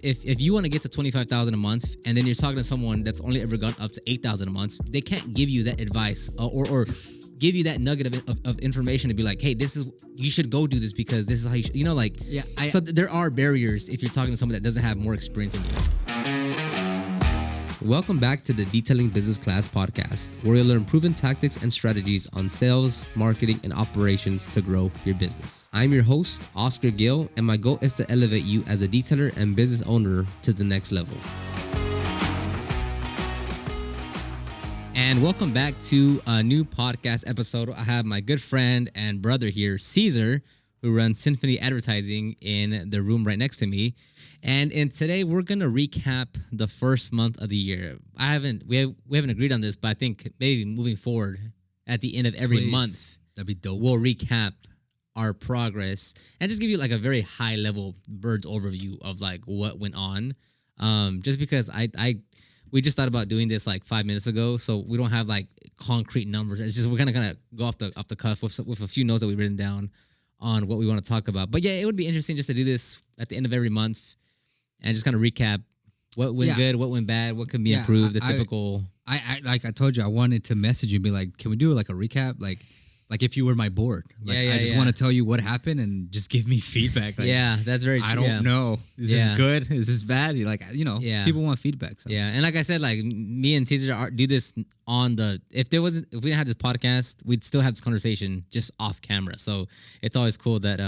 If you want to get to 25,000 a month, and then you're talking to someone that's only ever gone up to 8,000 a month, they can't give you that advice or give you that nugget of information to be like, hey, this is, you should go do this because this is how you should, so there are barriers if you're talking to someone that doesn't have more experience than you. Welcome back to the Detailing Business Class podcast, where you'll learn proven tactics and strategies on sales, marketing, and operations to grow your business. I'm your host, Oscar Gill, and my goal is to elevate you as a detailer and business owner to the next level. And welcome back to a new podcast episode. I have my good friend and brother here, Cesar, who runs Symphony Advertising, in the room right next to me. And today we're gonna recap the first month of the year. We haven't agreed on this, but I think maybe moving forward, at the end of every month, that'd be dope. We'll recap our progress and just give you like a very high level bird's overview of like what went on. Just because we just thought about doing this like 5 minutes ago, so we don't have like concrete numbers. It's just we're gonna kind of go off the cuff with a few notes that we've written down on what we want to talk about. But yeah, it would be interesting just to do this at the end of every month and just kind of recap what went good, what went bad, what can be improved, the typical. I like I told you, I wanted to message you and be like, can we do like a recap? Like if you were my board. Like, I just want to tell you what happened and just give me feedback. Like, that's very true. I don't know. Is this good? Is this bad? You're like, people want feedback. So. Yeah. And like I said, like me and Cesar do this on if we didn't have this podcast, we'd still have this conversation just off camera. So it's always cool that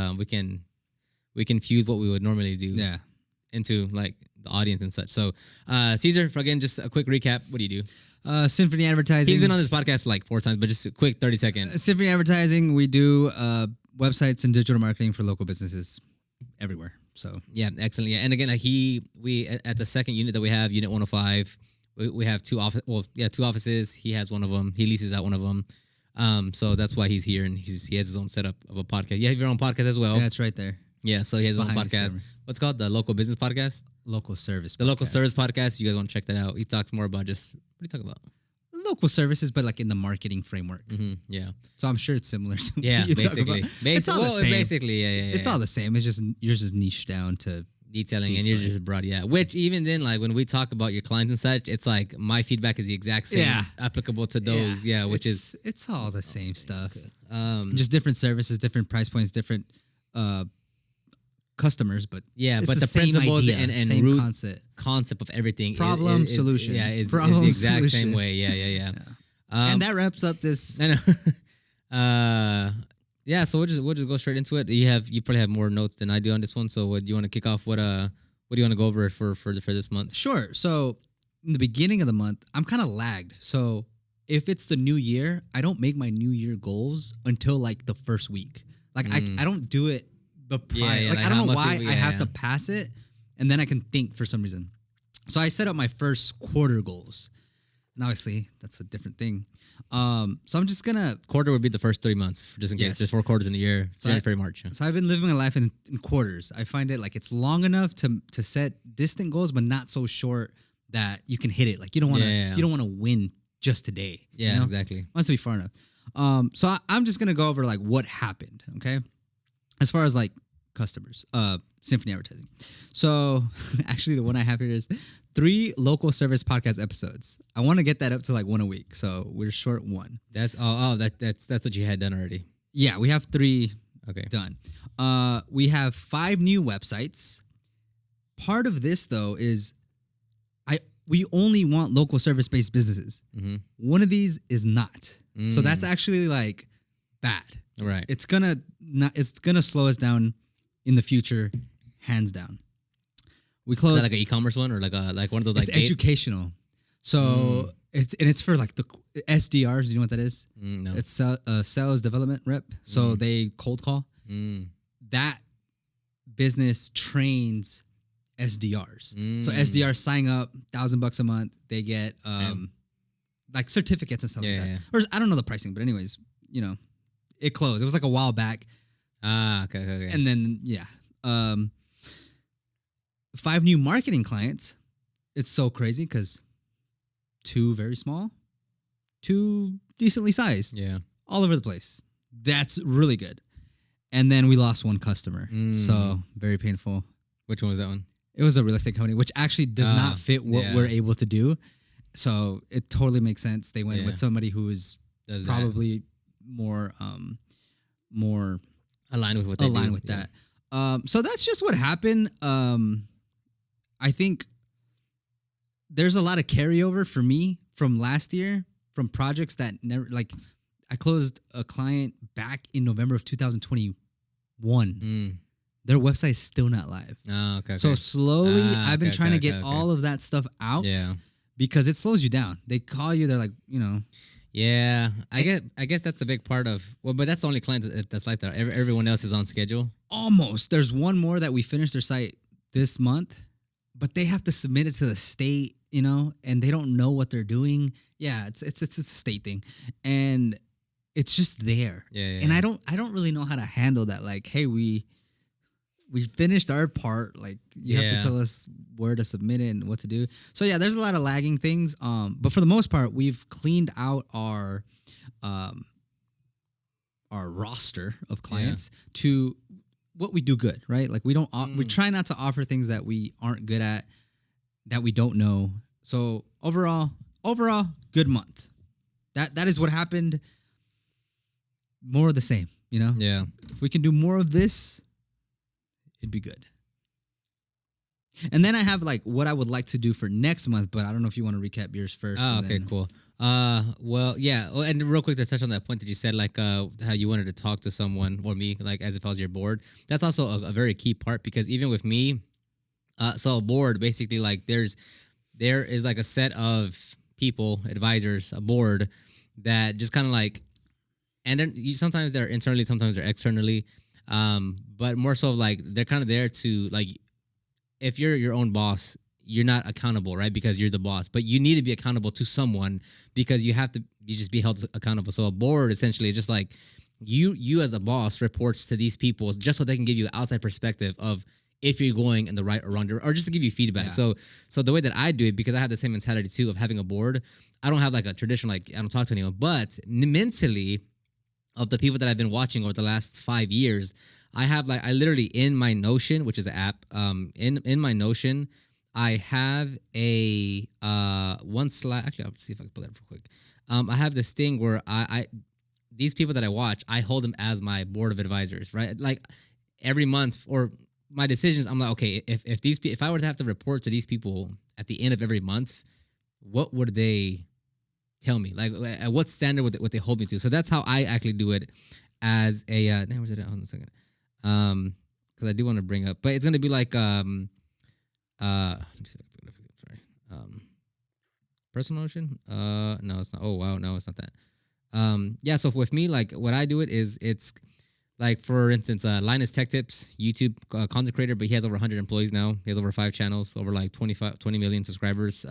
we can fuse what we would normally do into like the audience and such. So Cesar, for again, just a quick recap. What do you do? Symphony Advertising. He's been on this podcast like 4 times, but just a quick 30 seconds. Symphony Advertising, we do websites and digital marketing for local businesses everywhere. So yeah, excellent. Yeah, and again, like we at the second unit that we have, Unit 105, we have two offices. He has one of them. He leases out one of them. So that's why he's here, and he has his own setup of a podcast. You have your own podcast as well. Yeah, it's right there. Yeah, so he has his own podcast. What's it called? The Local Business Podcast? Local Service. The Local Service Podcast. You guys want to check that out. He talks more about just, what do you talk about? Local services, but like in the marketing framework. Mm-hmm, yeah. So I'm sure it's similar to what you basically. It's all the same. Basically, yeah. It's all the same. It's just, yours is niched down to detailing, and you're just broad, Which even then, like when we talk about your clients and such, it's like my feedback is the exact same, applicable to those, which it's all the same stuff. Okay. Just different services, different price points, different customers, but but the principles idea, and same root concept of everything, solution, is the exact same way. Yeah. And that wraps up this. I know. So we'll just go straight into it. You probably have more notes than I do on this one. So what do you want to kick off? What do you want to go over for this month? Sure. So in the beginning of the month, I'm kind of lagged. So if it's the new year, I don't make my new year goals until like the first week. Like I don't do it. I don't know why I have to pass it, and then I can think for some reason. So I set up my first quarter goals, and obviously that's a different thing. So I'm just gonna quarter would be the first 3 months, just in case. There's 4 quarters in a year. January, February, March. So I've been living my life in quarters. I find it like it's long enough to set distant goals, but not so short that you can hit it. Like you don't want to you don't want to win just today. Yeah, you know? Exactly. Wants to be far enough. So I'm just gonna go over like what happened. Okay. As far as like customers, Symphony Advertising. So actually the one I have here is 3 local service podcast episodes. I want to get that up to like 1 a week. So we're short 1. That's that's what you had done already. Yeah, we have 3 done. We have 5 new websites. Part of this though is we only want local service-based businesses. Mm-hmm. One of these is not. So that's actually like bad. Right. It's gonna slow us down in the future, hands down. We close. Is that like an e-commerce one or like one of those like it's educational. So it's for like the SDRs. Do you know what that is? No. It's a sales development rep. So they cold call. That business trains SDRs. So SDRs sign up $1,000 a month. They get like certificates and stuff like that. Yeah. Or I don't know the pricing, but anyways, it closed. It was like a while back. Okay. And then 5 new marketing clients. It's so crazy because 2 very small, 2 decently sized. Yeah. All over the place. That's really good. And then we lost 1 customer. So very painful. Which one was that one? It was a real estate company, which actually does not fit what we're able to do. So it totally makes sense. They went with somebody who is probably more aligned with what they aligned do. with that. So that's just what happened. I think there's a lot of carryover for me from last year, from projects that never, like, I closed a client back in November of 2021. Their website is still not live. Oh, okay. So slowly, I've been trying to get all of that stuff out. Yeah. Because it slows you down. They call you. They're like, Yeah, I guess that's a big part of. Well, but that's the only client that's like that. Everyone else is on schedule. Almost. There's one more that we finished their site this month, but they have to submit it to the state, and they don't know what they're doing. Yeah, it's a state thing, and it's just there. Yeah. And I don't really know how to handle that. Like, hey, we finished our part. Like, you have to tell us where to submit it and what to do. So yeah, there's a lot of lagging things. But for the most part, we've cleaned out our roster of clients to what we do good, right? Like, we don't we try not to offer things that we aren't good at, that we don't know. So overall, good month. That is what happened. More of the same, Yeah. If we can do more of this, it'd be good. And then I have like what I would like to do for next month, but I don't know if you want to recap yours first. Oh, okay, cool. Well, yeah. Well, and real quick to touch on that point that you said, like, how you wanted to talk to someone or me, like, as if I was your board. That's also a very key part, because even with me, so a board, basically, like, there is like a set of people, advisors, a board that just kind of like, and then sometimes they're internally, sometimes they're externally. But more so like they're kind of there to, like, if you're your own boss, you're not accountable, right? Because you're the boss, but you need to be accountable to someone, because you just be held accountable. So a board essentially is just like you as a boss reports to these people just so they can give you an outside perspective of if you're going in the right or wrong direction, or just to give you feedback. Yeah. So the way that I do it, because I have the same mentality too of having a board, I don't have like a traditional, like, I don't talk to anyone, but mentally, of the people that I've been watching over the last 5 years, I have, like, I literally, in my Notion, which is an app, in my Notion, I have a one slide. Actually, I'll see if I can pull that up real quick. I have this thing where I these people that I watch, I hold them as my board of advisors, right? Like, every month, or my decisions, I'm like, okay, if I were to have to report to these people at the end of every month, what would they tell me? Like, at what standard would they hold me to? So that's how I actually do it as a where's it at? Hold on a second. Because I do want to bring up, but it's gonna be like let me see. Sorry. Personal Notion? No, it's not. Oh wow, no, it's not that. Yeah, so with me, like, what I do it is, it's like, for instance, Linus Tech Tips, YouTube content creator, but he has over 100 employees now. He has over 5 channels, over like 20 million subscribers.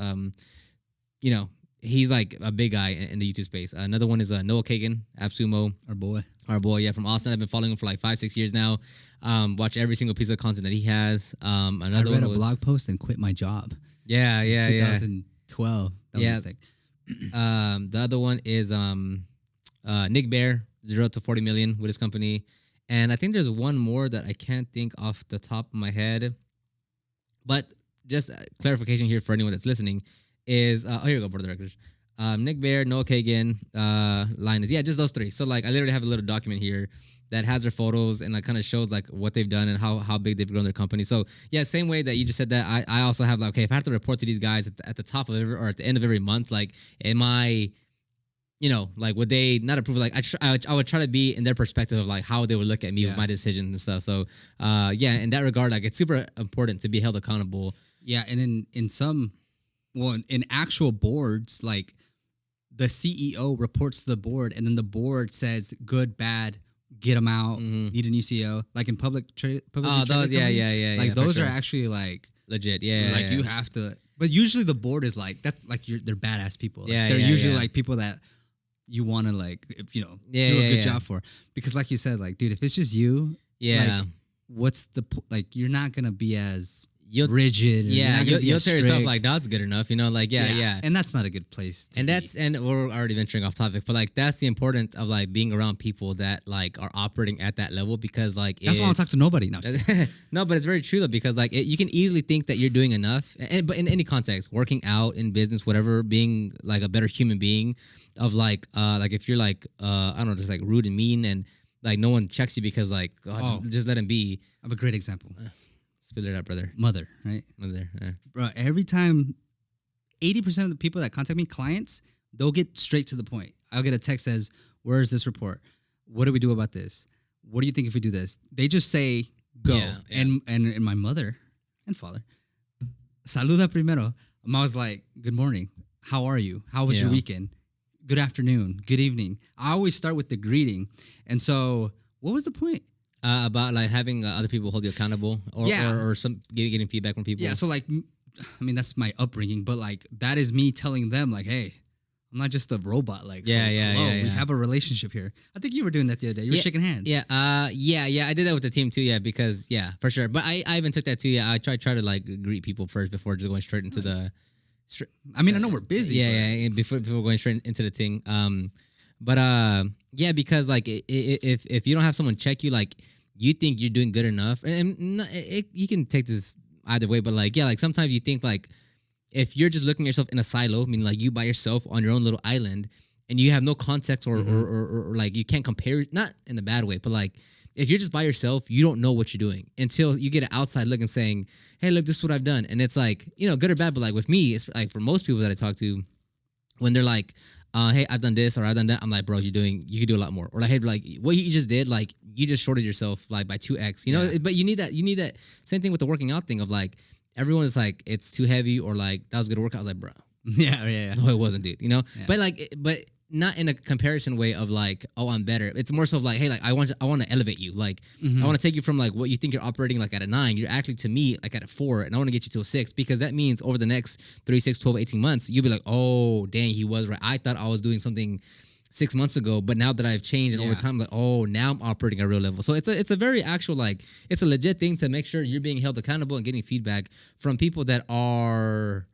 He's like a big guy in the YouTube space. Another one is Noah Kagan, AppSumo. Our boy, yeah, from Austin. I've been following him for like 5-6 years now. Watch every single piece of content that he has. I read a blog post and quit my job. Yeah. 2012. That was a mistake. The other one is Nick Bear, 0 to 40 million with his company. And I think there's one more that I can't think off the top of my head. But just clarification here for anyone that's listening is, here you go, board of directors. Nick Bear, Noah Kagan, Linus. Yeah, just those 3. So, like, I literally have a little document here that has their photos and, like, kind of shows, like, what they've done and how big they've grown their company. So, yeah, same way that you just said that, I also have, like, okay, if I have to report to these guys at the top of every, or at the end of every month, like, am I, like, would they not approve? Like, I would try to be in their perspective of, like, how they would look at me with my decisions and stuff. So, yeah, in that regard, like, it's super important to be held accountable. Yeah, and in actual boards, like, the CEO reports to the board, and then the board says good, bad, get them out, need a new CEO. Like, in public trade. Oh, those, yeah. Like, those are actually, like, legit, yeah. Like, you have to. But usually the board is like that. Like, they're badass people. Like, Yeah, they're usually yeah. like people that you want to, like, do a good job for. Because, like you said, like, dude, if it's just you, like, what's the like? You're not gonna be as rigid. You'll tell yourself like that's good enough, like yeah. And that's not a good place to be. And we're already venturing off topic, but like that's the importance of like being around people that like are operating at that level, because like that's why I don't talk to nobody. No, no, but it's very true though, because like you can easily think that you're doing enough, but in any context, working out, in business, whatever, being like a better human being, of like if you're like I don't know, just like rude and mean, and like no one checks you because like just let him be. I have a great example. Spill it out, brother. Mother, right? Mother. Bro, every time, 80% of the people that contact me, clients, they'll get straight to the point. I'll get a text that says, "Where is this report? What do we do about this? What do you think if we do this?" They just say, "Go." Yeah. And my mother and father, saluda primero. I was like, "Good morning. How are you? How was your weekend? Good afternoon. Good evening." I always start with the greeting. And so, what was the point? About like having other people hold you accountable, or some getting feedback from people. Yeah, so like, I mean, that's my upbringing, but like that is me telling them like, hey, I'm not just a robot. Like, yeah. We have a relationship here. I think you were doing that the other day. You were shaking hands. Yeah, I did that with the team too. Yeah, because for sure. But I even took that too. Yeah, I try to like greet people first before just going straight into the. I mean, I know we're busy. Yeah, before going straight into the thing. But because like if you don't have someone check you, like you think you're doing good enough, and you can take this either way, but like like sometimes you think like if you're just looking at yourself in a silo, meaning like you by yourself on your own little island, and you have no context or like you can't compare, not in a bad way, but like if you're just by yourself, you don't know what you're doing until you get an outside look and saying, "Hey, look, this is what I've done," and it's like good or bad, but like with me, it's like for most people that I talk to, when they're like, "Hey, I've done this or I've done that," I'm like, "Bro, you could do a lot more." Or like, "Hey, like what you just did, like you just shorted yourself like by 2x." But you need that same thing with the working out thing of like everyone is like it's too heavy or like that was a good workout. I was like, bro, yeah. No, it wasn't, dude. But not in a comparison way of like, oh, I'm better. It's more so of like, hey, like I want to elevate you. Like I want to take you from like what you think you're operating like at a 9, you're actually to me like at a 4, and I want to get you to a 6, because that means over the next 3, 6, 12, 18 months, you'll be like, oh, dang, he was right. I thought I was doing something 6 months ago, but now that I've changed and over time, like, oh, now I'm operating at a real level. So it's a very actual, like, it's a legit thing to make sure you're being held accountable and getting feedback from people that are,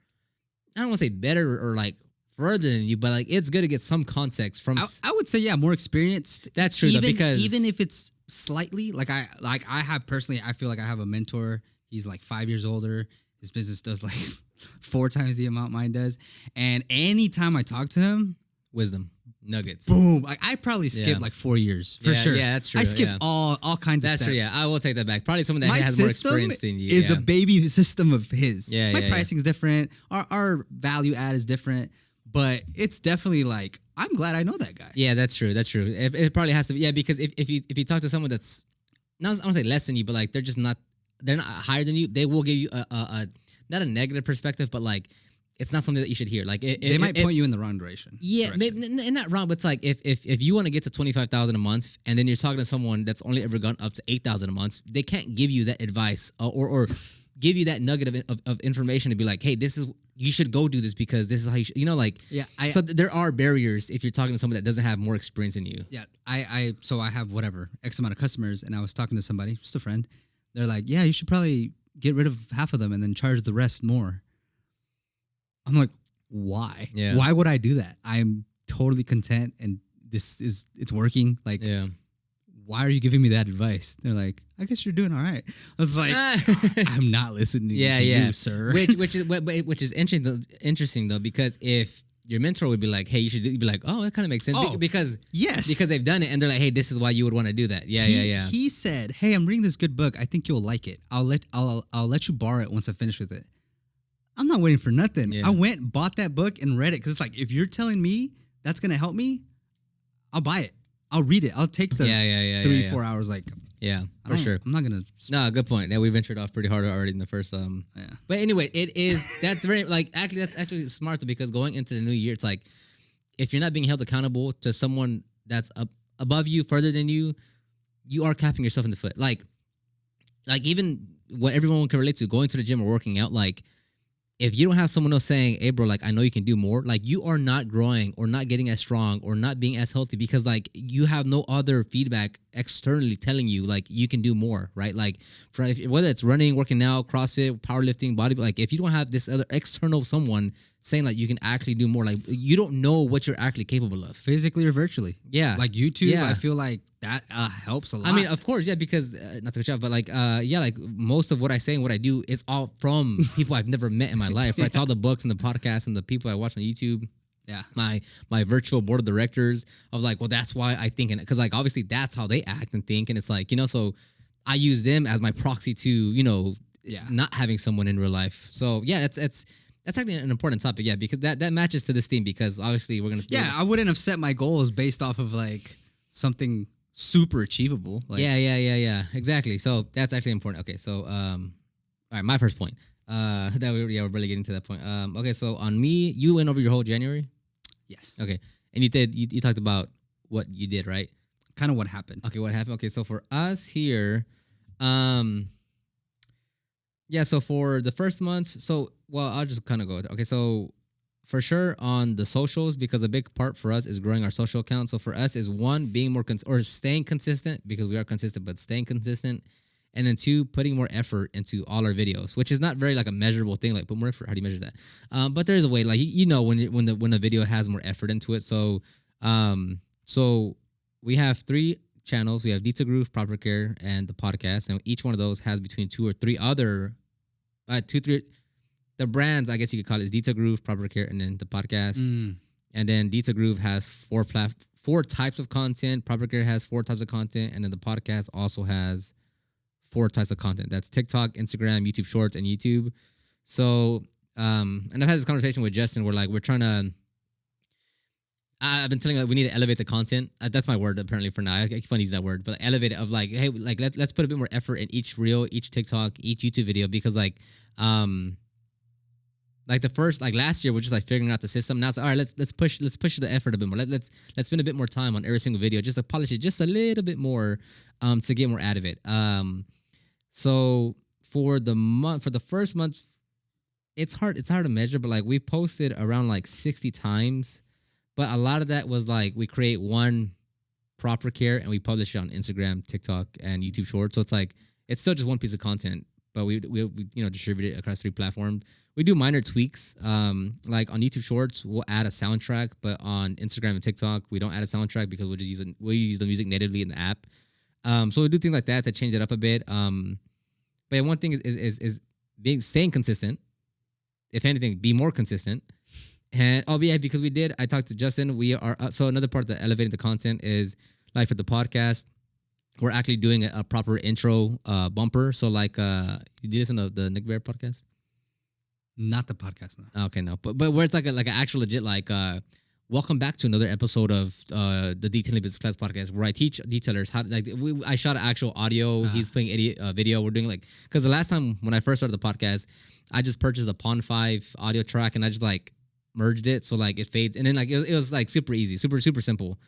I don't want to say better or like further than you, but like it's good to get some context from. I would say more experienced. That's true, because even if it's slightly like I have personally, I feel like I have a mentor. He's like 5 years older. His business does like 4 times the amount mine does, and anytime I talk to him, wisdom nuggets. Boom! Like I probably skipped like 4 years for sure. Yeah, that's true. I skipped all kinds of steps. That's true. Yeah, I will take that back. Probably someone that has more experience than you. Is a baby system of his. Yeah, my pricing is different. Our value add is different. But it's definitely like, I'm glad I know that guy. Yeah, that's true. That's true. It probably has to be. Yeah, because if you talk to someone that's, not, I don't want to say less than you, but like they're not higher than you, they will give you a not a negative perspective, but like it's not something that you should hear. Like they might point you in the wrong direction. Yeah, and not wrong, but it's like if you want to get to 25,000 a month, and then you're talking to someone that's only ever gone up to 8,000 a month, they can't give you that advice or give you that nugget of information to be like, hey, you should go do this because this is how you should, like. Yeah. So there are barriers if you're talking to someone that doesn't have more experience than you. Yeah. So I have whatever, X amount of customers, and I was talking to somebody, just a friend. They're like, yeah, you should probably get rid of half of them and then charge the rest more. I'm like, why? Yeah. Why would I do that? I'm totally content and it's working. Like, yeah. Why are you giving me that advice? They're like, I guess you're doing all right. I was like, I'm not listening to you, sir. Which is interesting though, because if your mentor would be like, hey, you should do, you'd be like, oh, that kind of makes sense. Because they've done it and they're like, hey, this is why you would want to do that. Yeah. He said, hey, I'm reading this good book. I think you'll like it. I'll let you borrow it once I finish with it. I'm not waiting for nothing. Yeah. I went, bought that book and read it. Cause it's like, if you're telling me that's going to help me, I'll buy it. I'll read it. I'll take the 3-4 hours. Like, yeah, for sure. I'm not gonna. No, good point. Yeah, we ventured off pretty hard already in the first. But anyway, that's very like that's actually smart though, because going into the new year, it's like if you're not being held accountable to someone that's above you, further than you, you are capping yourself in the foot. Like even what everyone can relate to, going to the gym or working out, like. If you don't have someone else saying, hey, bro, like, I know you can do more, like, you are not growing or not getting as strong or not being as healthy because, like, you have no other feedback externally telling you like you can do more, right? Like whether it's running, working out, CrossFit, powerlifting, body, like if you don't have this other external someone saying like you can actually do more, like you don't know what you're actually capable of, physically or virtually. Yeah. Like YouTube, Yeah. I feel like that helps a lot. I mean, of course, yeah, because not to cut you off, but like, yeah, like most of what I say and what I do is all from people I've never met in my life. Right? It's all the books and the podcasts and the people I watch on YouTube. Yeah. My virtual board of directors. I was like, well, that's why I think, because like obviously that's how they act and think, and it's like, you know, so I use them as my proxy to, you know, not having someone in real life. So yeah, that's actually an important topic, yeah, because that matches to this theme, because obviously we're gonna I wouldn't have set my goals based off of like something super achievable. Like, yeah, exactly. So that's actually important. Okay, so all right, my first point. We're really getting to that point. Okay, so on me, you went over your whole January. Yes. Okay, and you talked about what you did, right? Kind of what happened. Okay, what happened? Okay, so for us here, yeah, so for the first month, so well, I'll just kind of go. Okay, so for sure on the socials, because a big part for us is growing our social account. So for us is one, being more or staying consistent, because we are consistent, but staying consistent. And then two, putting more effort into all our videos, which is not very like a measurable thing. Like put more effort. How do you measure that? But there's a way. Like you know when a video has more effort into it. So so we have 3 channels. We have Dita Groove, Proper Care, and the podcast. And each one of those has between 2 or 3 other 3. The brands, I guess you could call it, is Dita Groove, Proper Care, and then the podcast. And then Dita Groove has 4 types of content. Proper Care has 4 types of content, and then the podcast also has 4 types of content. That's TikTok, Instagram, YouTube Shorts, and YouTube. So, and I've had this conversation with Justin where like we're trying to. I've been telling you, like, we need to elevate the content. That's my word apparently for now. I keep on using that word, but elevate it of like, hey, like let's put a bit more effort in each reel, each TikTok, each YouTube video, because like the first, like last year we're just like figuring out the system. Now it's like, all right, let's push the effort a bit more. Let's spend a bit more time on every single video, just to polish it just a little bit more, to get more out of it. So for the first month, it's hard to measure, but like we posted around like 60 times, but a lot of that was like we create one Proper Care and we publish it on Instagram, TikTok, and YouTube Shorts. So it's like it's still just one piece of content, but we you know distribute it across 3 platforms. We do minor tweaks. Like on YouTube Shorts, we'll add a soundtrack, but on Instagram and TikTok, we don't add a soundtrack because we'll use the music natively in the app. So we do things like that to change it up a bit. But one thing is staying consistent. If anything, be more consistent. And because I talked to Justin. We are so another part of the elevating the content is like for the podcast, we're actually doing a proper intro bumper. So like you did listen to the Nick Bear podcast? Not the podcast, no. Okay, no, but where it's like an actual legit like welcome back to another episode of the Detailing Business Class podcast, where I teach detailers how to, like I shot an actual audio. He's playing video. We're doing like, because the last time when I first started the podcast, I just purchased a Pond 5 audio track and I just like merged it so like it fades, and then like it was like super easy, super simple.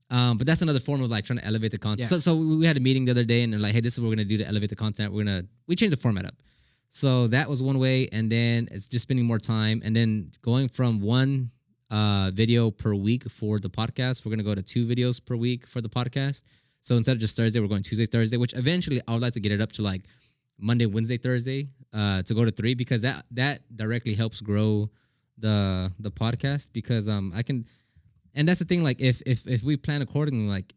But that's another form of like trying to elevate the content. So we had a meeting the other day and they're like, hey, this is what we're gonna do to elevate the content. We changed the format up. So that was one way, and then it's just spending more time, and then going from 1 video per week for the podcast, we're gonna go to 2 videos per week for the podcast. So instead of just Thursday, we're going Tuesday, Thursday, which eventually I would like to get it up to like Monday, Wednesday, Thursday, to go to 3, because that directly helps grow the podcast, because I can, and that's the thing, like if we plan accordingly, like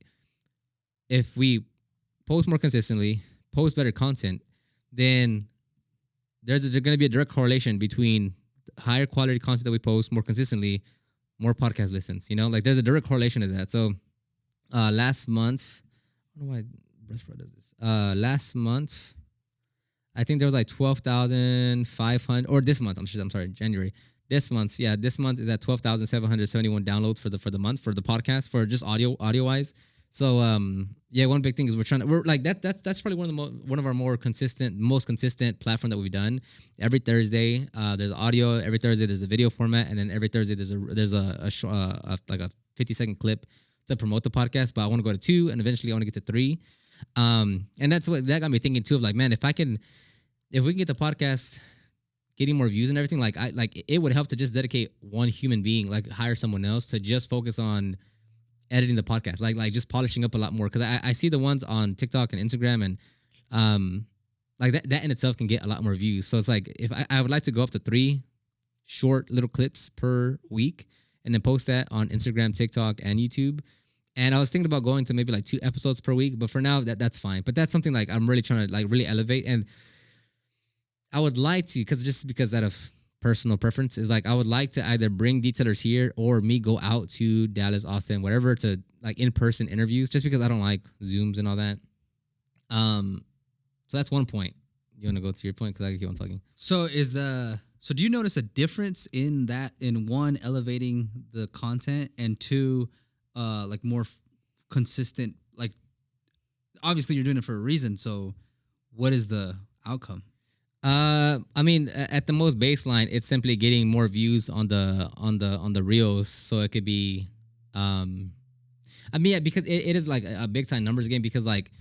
if we post more consistently, post better content, then there's going to be a direct correlation between higher quality content that we post more consistently, more podcast listens. You know, like there's a direct correlation to that. So last month, I don't know why Breastpro does this. Last month, I think there was like 12,500, or this month, I'm sorry, January. This month is at 12,771 downloads for the month for the podcast, for just audio wise. So one big thing is we're like that's probably one of our most consistent platform that we've done. Every Thursday there's audio, every Thursday there's a video format, and then every Thursday there's a like a 50-second clip to promote the podcast. But I want to go to 2, and eventually I want to get to 3. And that's what that got me thinking too, of like, man, if we can get the podcast getting more views and everything, like it would help to just dedicate one human being, like hire someone else to just focus on editing the podcast, like just polishing up a lot more. Because I see the ones on TikTok and Instagram, and like that in itself can get a lot more views. So it's like if I would like to go up to 3 short little clips per week, and then post that on Instagram, TikTok, and YouTube. And I was thinking about going to maybe like 2 episodes per week, but for now that's fine. But that's something like I'm really trying to like really elevate, and I would like to, because out of personal preference, is like I would like to either bring detailers here or me go out to Dallas, Austin, whatever, to like in-person interviews, just because I don't like Zooms and all that. So that's one point. You want to go to your point because I keep on talking. So do you notice a difference in that, in one, elevating the content, and two, like more consistent, like obviously you're doing it for a reason. So what is the outcome? I mean, at the most baseline, it's simply getting more views on the reels, so it could be, I mean, yeah, because it is like a big time numbers game. Because like,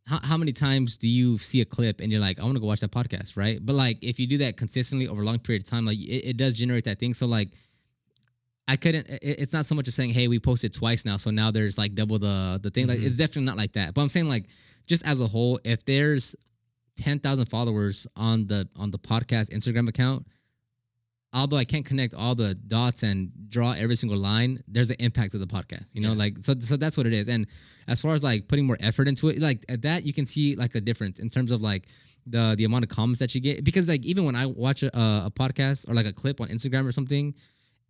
how many times do you see a clip and you're like, I want to go watch that podcast, right? But like, if you do that consistently over a long period of time, like it does generate that thing. So like, it's not so much as saying, hey, we posted twice now, so now there's like double the thing. Like, it's definitely not like that. But I'm saying like, just as a whole, if there's 10,000 followers on the podcast Instagram account, although I can't connect all the dots and draw every single line, there's an impact of the podcast, you know, like, so that's what it is. And as far as like putting more effort into it, like at that, you can see like a difference in terms of like the amount of comments that you get. Because like, even when I watch a podcast or like a clip on Instagram or something,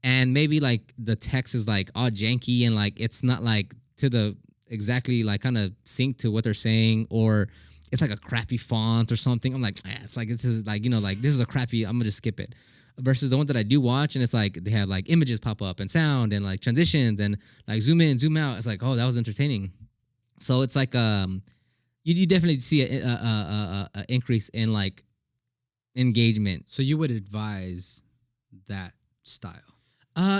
and maybe like the text is like all janky and like, it's not like to the exactly like kind of sync to what they're saying, or it's like a crappy font or something. I'm like, it's like, this is like, you know, like this is a crappy, I'm gonna just skip it. Versus the one that I do watch, and it's like they have like images pop up and sound and like transitions and like zoom in, zoom out. It's like, oh, that was entertaining. So it's like you definitely see a increase in like engagement. So you would advise that style?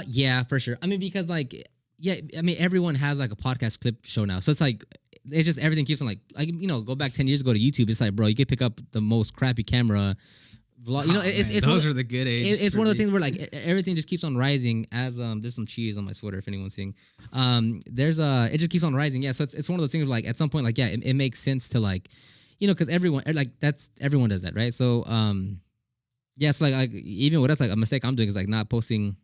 Yeah, for sure. I mean, because like, yeah, I mean, everyone has like a podcast clip show now, so it's like, it's just everything keeps on like, you know, go back 10 years ago to YouTube. It's like, bro, you could pick up the most crappy camera vlog. You know, it's those are the good ages. It's one of the things where like everything just keeps on rising. As there's some cheese on my sweater if anyone's seeing. There's it just keeps on rising. Yeah, so it's one of those things where like at some point, like, yeah, it makes sense to like, you know, because everyone like everyone does that, right? So yeah, so like even with us, like a mistake I'm doing is like not posting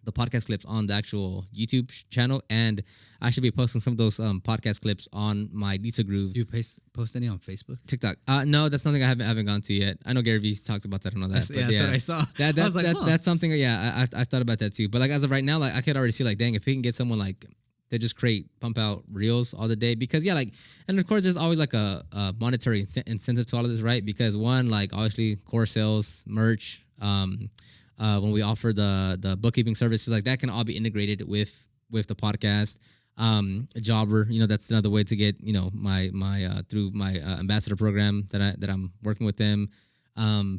the podcast clips on the actual YouTube channel, and I should be posting some of those podcast clips on my Lisa Groove. Do you post any on Facebook? TikTok? No, that's something I haven't gone to yet. I know Gary Vee's talked about that and all that. That's what I saw. I was like, that's something. Yeah, I've thought about that too. But like as of right now, like I could already see like, dang, if we can get someone like to just pump out reels all the day, because yeah, like, and of course there's always like a monetary incentive to all of this, right? Because one, like obviously core sales, merch, when we offer the bookkeeping services, like that can all be integrated with the podcast. Jobber, you know, that's another way to get, you know, my through my ambassador program that I'm working with them.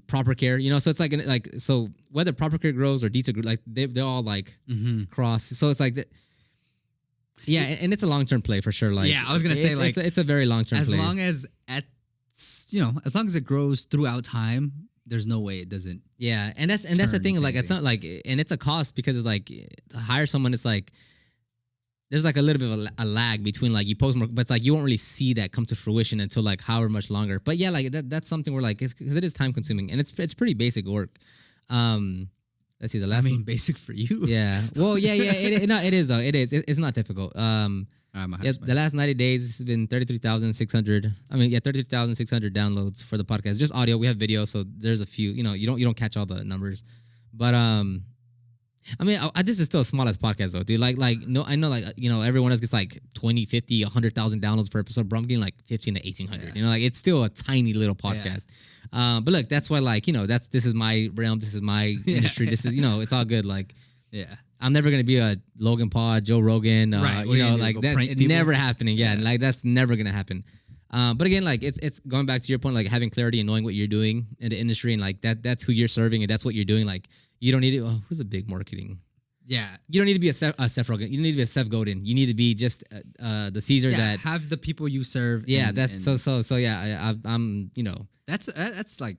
Proper Care, you know, so it's like so whether Proper Care grows or Dita grows, like they're all like cross. So it's like that. Yeah, and it's a long term play for sure. Like, yeah, I was gonna say like it's a very long term play. As long as as long as it grows throughout time, there's no way it doesn't. Yeah, and that's the thing. Like, it's not like, and it's a cost, because it's like to hire someone. It's like there's like a little bit of a lag between like you post more, but it's like you won't really see that come to fruition until like however much longer. But yeah, like that's something where like, because it is time consuming, and it's pretty basic work. Let's see the last. I mean, basic for you. Yeah. Well, yeah. It is though. It is. It's not difficult. Yeah, the last 90 days has been 33,600. I mean, yeah, 33,600 downloads for the podcast. Just audio. We have video, so there's a few. You know, you don't catch all the numbers, but I mean, this is still a smallest podcast though, dude. Like no, I know, like, you know, everyone else gets like 20, 50, 100,000 downloads per episode. Bro, I'm getting like 15 to 1,800. Yeah. You know, like it's still a tiny little podcast. Yeah. But look, that's why, like, you know, this is my realm. This is my industry. This is, you know, it's all good. Like, yeah. I'm never gonna be a Logan Paul, Joe Rogan, right. You know, like that never happening. Yeah, like that's never gonna happen. But again, like it's going back to your point, like having clarity and knowing what you're doing in the industry, and like that's who you're serving and that's what you're doing. Like you don't need to. Oh, who's a big marketing? Yeah, you don't need to be a Seth Rogen. You don't need to be a Seth Godin. You need to be just the Caesar that have the people you serve. Yeah, so. Yeah, I'm you know, that's like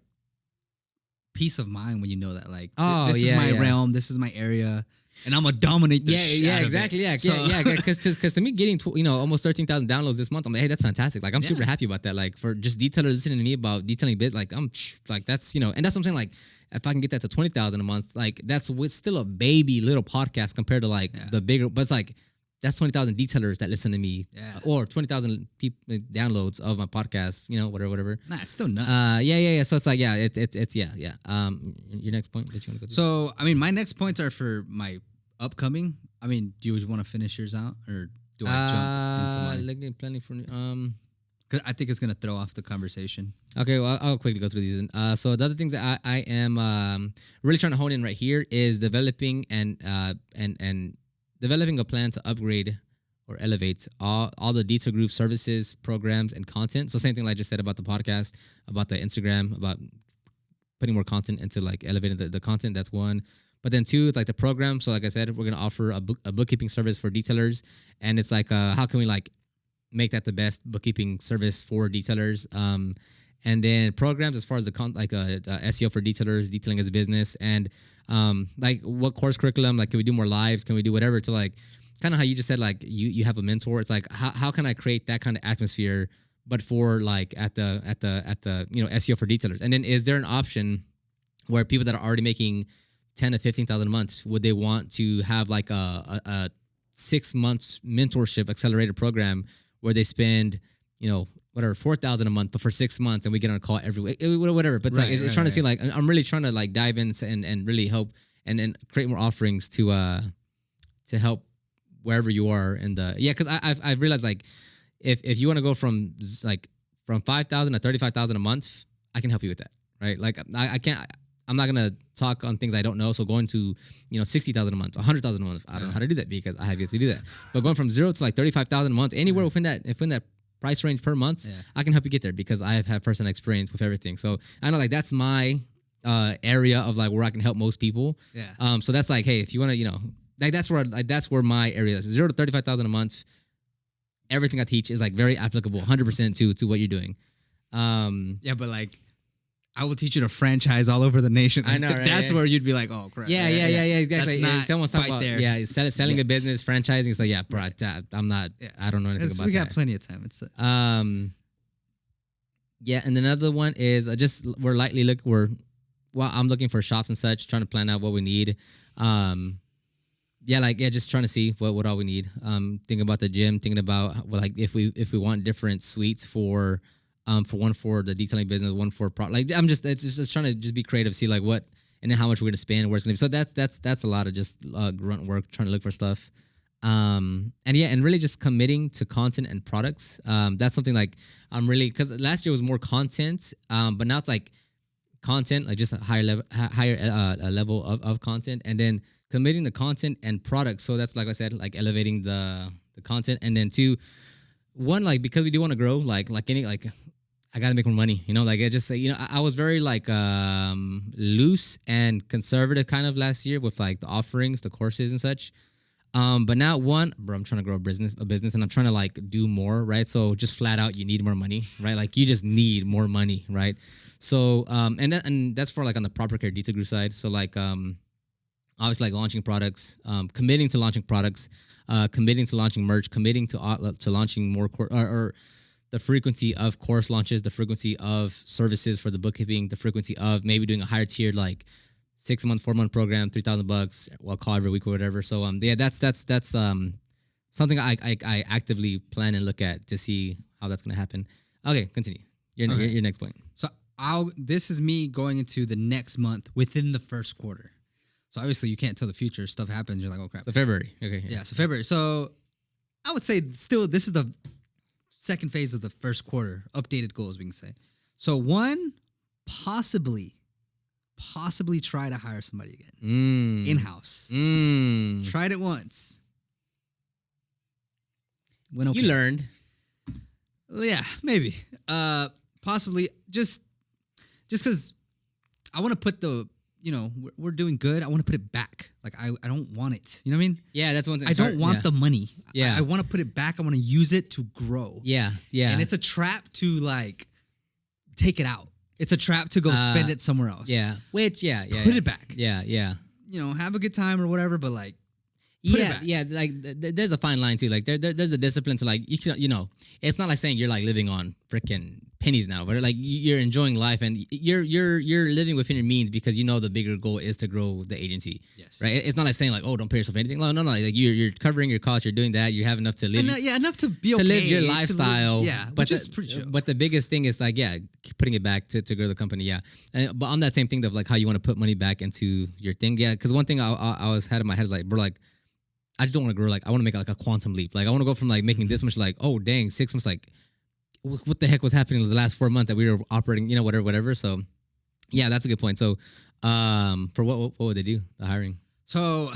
peace of mind when you know that, like, oh, this is my realm, this is my area. and I'm gonna dominate the shit out of exactly. it. Because to me, getting almost 13,000 downloads this month, I'm like, hey, that's fantastic. Like, I'm super happy about that. Like, for just detailers listening to me about detailing bit, like, I'm like, that's and that's what I'm saying. Like, if I can get that to 20,000 a month, like, that's still a baby little podcast compared to like the bigger. But it's like that's 20,000 detailers that listen to me, or 20,000 people downloads of my podcast. Whatever. Nah, it's still nuts. Yeah. So it's like, it's yeah. Your next point that you want to go to? So, I mean, my next points are for my upcoming. I mean, do you want to finish yours out, or do I jump into mine? Looking planning for 'Cause I think it's gonna throw off the conversation. Okay, well, I'll quickly go through these. So the other things that I am really trying to hone in right here is developing and developing a plan to upgrade or elevate all the detail group services, programs, and content. So same thing like I just said about the podcast, about the Instagram, about putting more content into like elevating the content. That's one. But then two, it's like the program. So like I said, we're gonna offer a bookkeeping service for detailers, and it's like how can we like make that the best bookkeeping service for detailers. And then programs as far as the SEO for detailers, detailing as a business, and like what course curriculum, like can we do more lives, can we do whatever to like kind of how you just said like you have a mentor. It's like how can I create that kind of atmosphere, but for like at the SEO for detailers. And then is there an option where people that are already making 10 to 15,000 a month, would they want to have like a 6 months mentorship accelerator program where they spend, whatever, 4,000 a month, but for 6 months, and we get on a call every week, whatever. But it's trying to see like, I'm really trying to like dive in and really help and create more offerings to help wherever you are in the, because I've realized like, if you want to go from 5,000 to 35,000 a month, I can help you with that. Right. Like I'm not going to talk on things I don't know. So going to, 60,000 a month, 100,000 a month, I don't know how to do that because I have yet to do that. But going from 0 to like 35,000 a month, anywhere within that price range per month, I can help you get there because I have had personal experience with everything. So I know like that's my area of like where I can help most people. Yeah. So that's like, hey, if you want to, like that's where my area is. 0 to 35,000 a month. Everything I teach is like very applicable 100% to what you're doing. But like, I will teach you to franchise all over the nation. I know, right? That's where you'd be like, oh crap. Yeah, exactly. That's not someone's talking about there. Selling a business, franchising. It's like, bro, I'm not. I don't know anything about that. We got plenty of time. It's and another one is I'm looking for shops and such, trying to plan out what we need. Just trying to see what all we need. Thinking about the gym, thinking about like if we want different suites for one for the detailing business, one for it's just trying to just be creative, see like what and then how much we're gonna spend, where it's gonna be. So that's a lot of just grunt work, trying to look for stuff. And really just committing to content and products. That's something like I'm really, because last year was more content, but now it's like content, like just a higher level of content, and then committing the content and products. So that's like I said, like elevating the content, and then two, one, like because we do want to grow, like I gotta make more money, like it just, I was very like loose and conservative kind of last year with like the offerings, the courses and such. But now I'm trying to grow a business and I'm trying to like do more, right? So just flat out, you need more money, right? Like you just need more money, right? So, and that's for like on the proper care detail group side. So like, obviously like launching products, committing to launching products, committing to launching merch, committing to launching more or the frequency of course launches, the frequency of services for the bookkeeping, the frequency of maybe doing a higher tiered like 6 month, 4 month program, $3,000, well, call every week or whatever. So that's something I actively plan and look at to see how that's gonna happen. Okay, continue. Your next point. So this is me going into the next month within the first quarter. So obviously you can't tell the future. Stuff happens. You're like, oh crap. So February. Okay. Yeah. So February. So I would say still this is the second phase of the first quarter. Updated goals, we can say. So one, possibly try to hire somebody again in-house. Tried it once. Went okay. You learned. Yeah, maybe. Possibly just because I want to put we're doing good. I want to put it back. Like I don't want it. You know what I mean? Yeah, that's one thing. I don't want the money. Yeah. I want to put it back. I want to use it to grow. Yeah. And it's a trap to like take it out. It's a trap to go spend it somewhere else. Yeah. Which, put it back. Yeah. Have a good time or whatever, but like Put it Yeah, back. yeah. Like there's a fine line too. Like there's a discipline to like you can it's not like saying you're like living on freaking pennies now, but like you're enjoying life and you're living within your means because you know the bigger goal is to grow the agency. Yes. Right. It's not like saying like, oh, don't pay yourself anything. No, no, no. Like you're covering your costs. You're doing that. You have enough to live. Enough to be okay. To live your to lifestyle. yeah, but which is pretty chill. But the biggest thing is like, yeah, putting it back to grow the company. Yeah. But on that same thing of like how you want to put money back into your thing. Yeah. Because one thing I was had in my head is like, bro, like, I just don't want to grow. Like, I want to make like a quantum leap. Like, I want to go from like making this much, like, oh, dang, 6 months, like, what the heck was happening in the last 4 months that we were operating, whatever. So, yeah, that's a good point. So, for what would they do? The hiring? So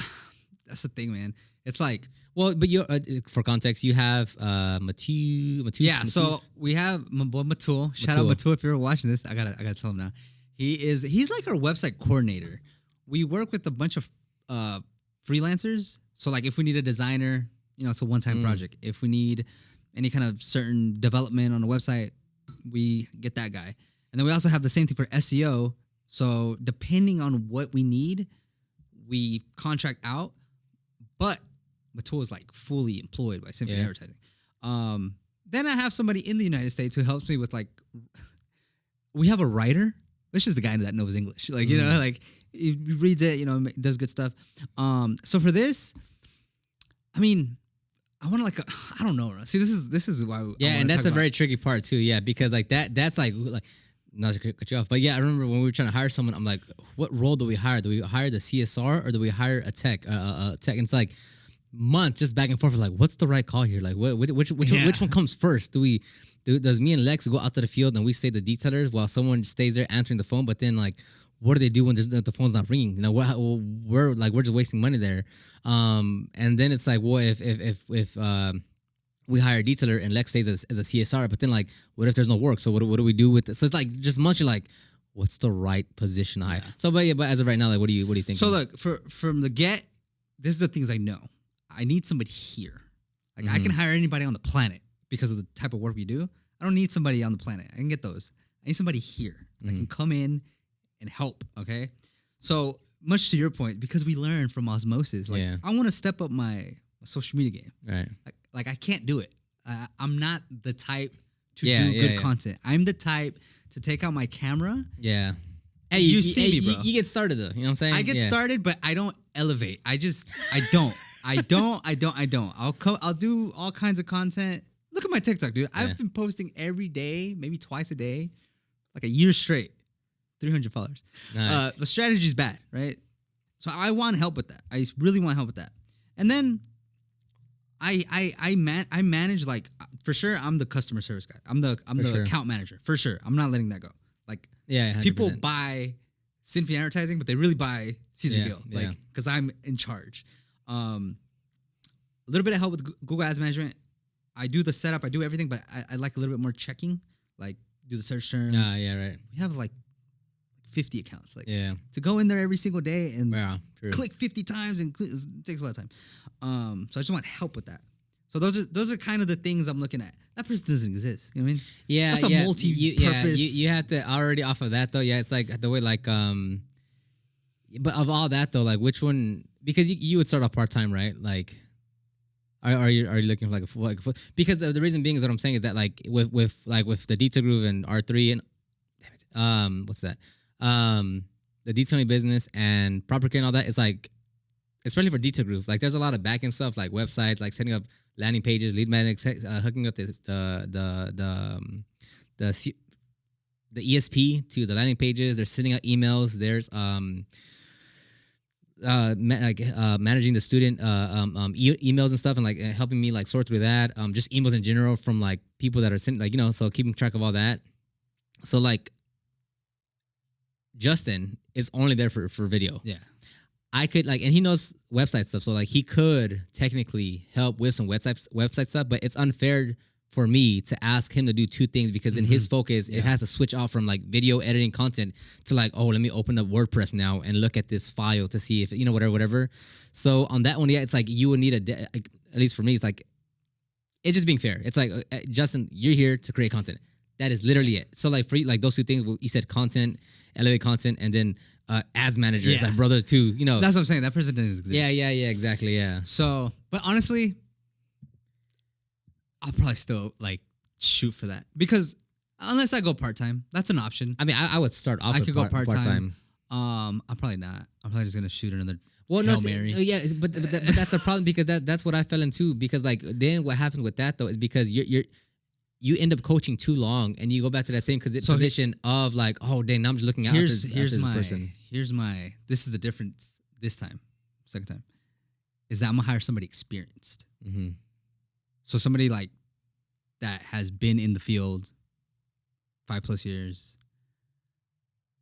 that's the thing, man. It's like, well, but you for context, you have Matu. yeah. So we have my boy Matul. Shout out Matul if you're watching this. I gotta tell him now. He's like our website coordinator. We work with a bunch of freelancers. So like if we need a designer, it's a one-time project. If we need any kind of certain development on a website, we get that guy. And then we also have the same thing for SEO. So depending on what we need, we contract out. But Matul is like fully employed by Symphony Advertising. Then I have somebody in the United States who helps me with like, we have a writer, which is the guy that knows English. Like, like he reads it, does good stuff. So for this, I mean, I want to like, I don't know. See, this is why. Yeah, and that's a very tricky part too. Yeah, because like that's like not to cut you off, but yeah, I remember when we were trying to hire someone, I'm like, what role do we hire? Do we hire the CSR or do we hire a tech? And it's like months just back and forth. Like, what's the right call here? Like, which one comes first? Does me and Lex go out to the field and we stay the detailers while someone stays there answering the phone? But then like, what do they do when the phone's not ringing? We're just wasting money there. And then it's like, well, if we hire a detailer and Lex stays as a CSR, but then like, what if there's no work? So what do we do with it? So it's like just much like, what's the right position to hire? So, but as of right now, like, what do you think? So look, from the get, this is the things I know. I need somebody here. Like I can hire anybody on the planet because of the type of work we do. I don't need somebody on the planet. I can get those. I need somebody here that can come in and help. Okay. So much to your point, because we learn from osmosis. Like I want to step up my social media game. Right. Like I can't do it. I'm not the type to do good content. I'm the type to take out my camera. Yeah. Hey, you see me, bro. You get started though. You know what I'm saying? I get started, but I don't elevate. I don't. I'll do all kinds of content. Look at my TikTok, dude. I've been posting every day, maybe twice a day, like a year straight. 300 followers. Nice. The strategy's bad, right? So I want help with that. I really want help with that. And then I manage, like, for sure I'm the customer service guy. I'm the account manager. For sure. I'm not letting that go. Like 100%. People buy Symphony Advertising, but they really buy Cesar Gill. Like, because I'm in charge. A little bit of help with Google Ads management. I do the setup, I do everything, but I like a little bit more checking, like do the search terms. Yeah, right. We have like 50 accounts. Like to go in there every single day and click 50 times and it takes a lot of time. So I just want help with that. So those are kind of the things I'm looking at. That person doesn't exist. You know what I mean? Yeah, that's a multi-purpose. You have to already off of that though. Yeah, it's like the way like but of all that though, like which one? Because you would start off part time, right? Like, are you looking for like a because the reason being is what I'm saying is that like with the Detail Groove and R3 and what's that? The detailing business and property and all that, it's like, especially for Detail Groove, like there's a lot of back end stuff like websites, like setting up landing pages, lead magnets, hooking up the ESP to the landing pages. They're sending out emails. There's managing the student emails and stuff and like helping me like sort through that. Just emails in general from like people that are sending, like, so keeping track of all that. So like Justin is only there for video. Yeah. I could like, and he knows website stuff. So like he could technically help with some website stuff, but it's unfair for me to ask him to do two things because in his focus, it has to switch off from like video editing content to like, oh, let me open up WordPress now and look at this file to see if, whatever. So on that one, it's like you would need at least for me, it's like, it's just being fair. It's like, Justin, you're here to create content. That is literally it. So like for you, like those two things, you said content, elevate content, and then ads managers, Yeah. like brothers too. You know. That's what I'm saying. That person doesn't exist. Yeah, exactly, yeah. So, but honestly, I'll probably still like shoot for that because unless I go part time, that's an option. I mean, I would start off. I with could go part part-time. time. I'm probably not. I'm probably just gonna shoot another Well, Hail no, Mary. yeah, but that's a problem because that's what I fell into. Because like then what happens with that though is because you end up coaching too long and you go back to that same position of like, oh dang, now I'm just looking out here's after this my person. Here's my. This is the difference. This time, second time, is that I'm gonna hire somebody experienced. Mm-hmm. So somebody like that has been in the field 5+ years,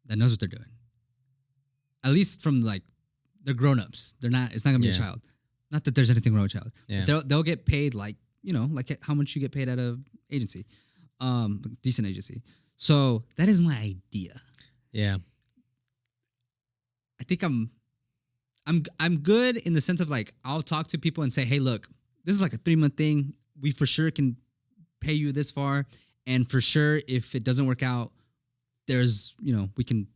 that knows what they're doing. At least from like they're grown-ups. They're not. It's not gonna be a child. Not that there's anything wrong with child. Yeah. They'll get paid like like how much you get paid at a agency, decent agency. So that is my idea. Yeah. I think I'm good in the sense of like I'll talk to people and say, hey, look, this is like a 3-month thing. We for sure can pay you this far, and for sure if it doesn't work out, there's we can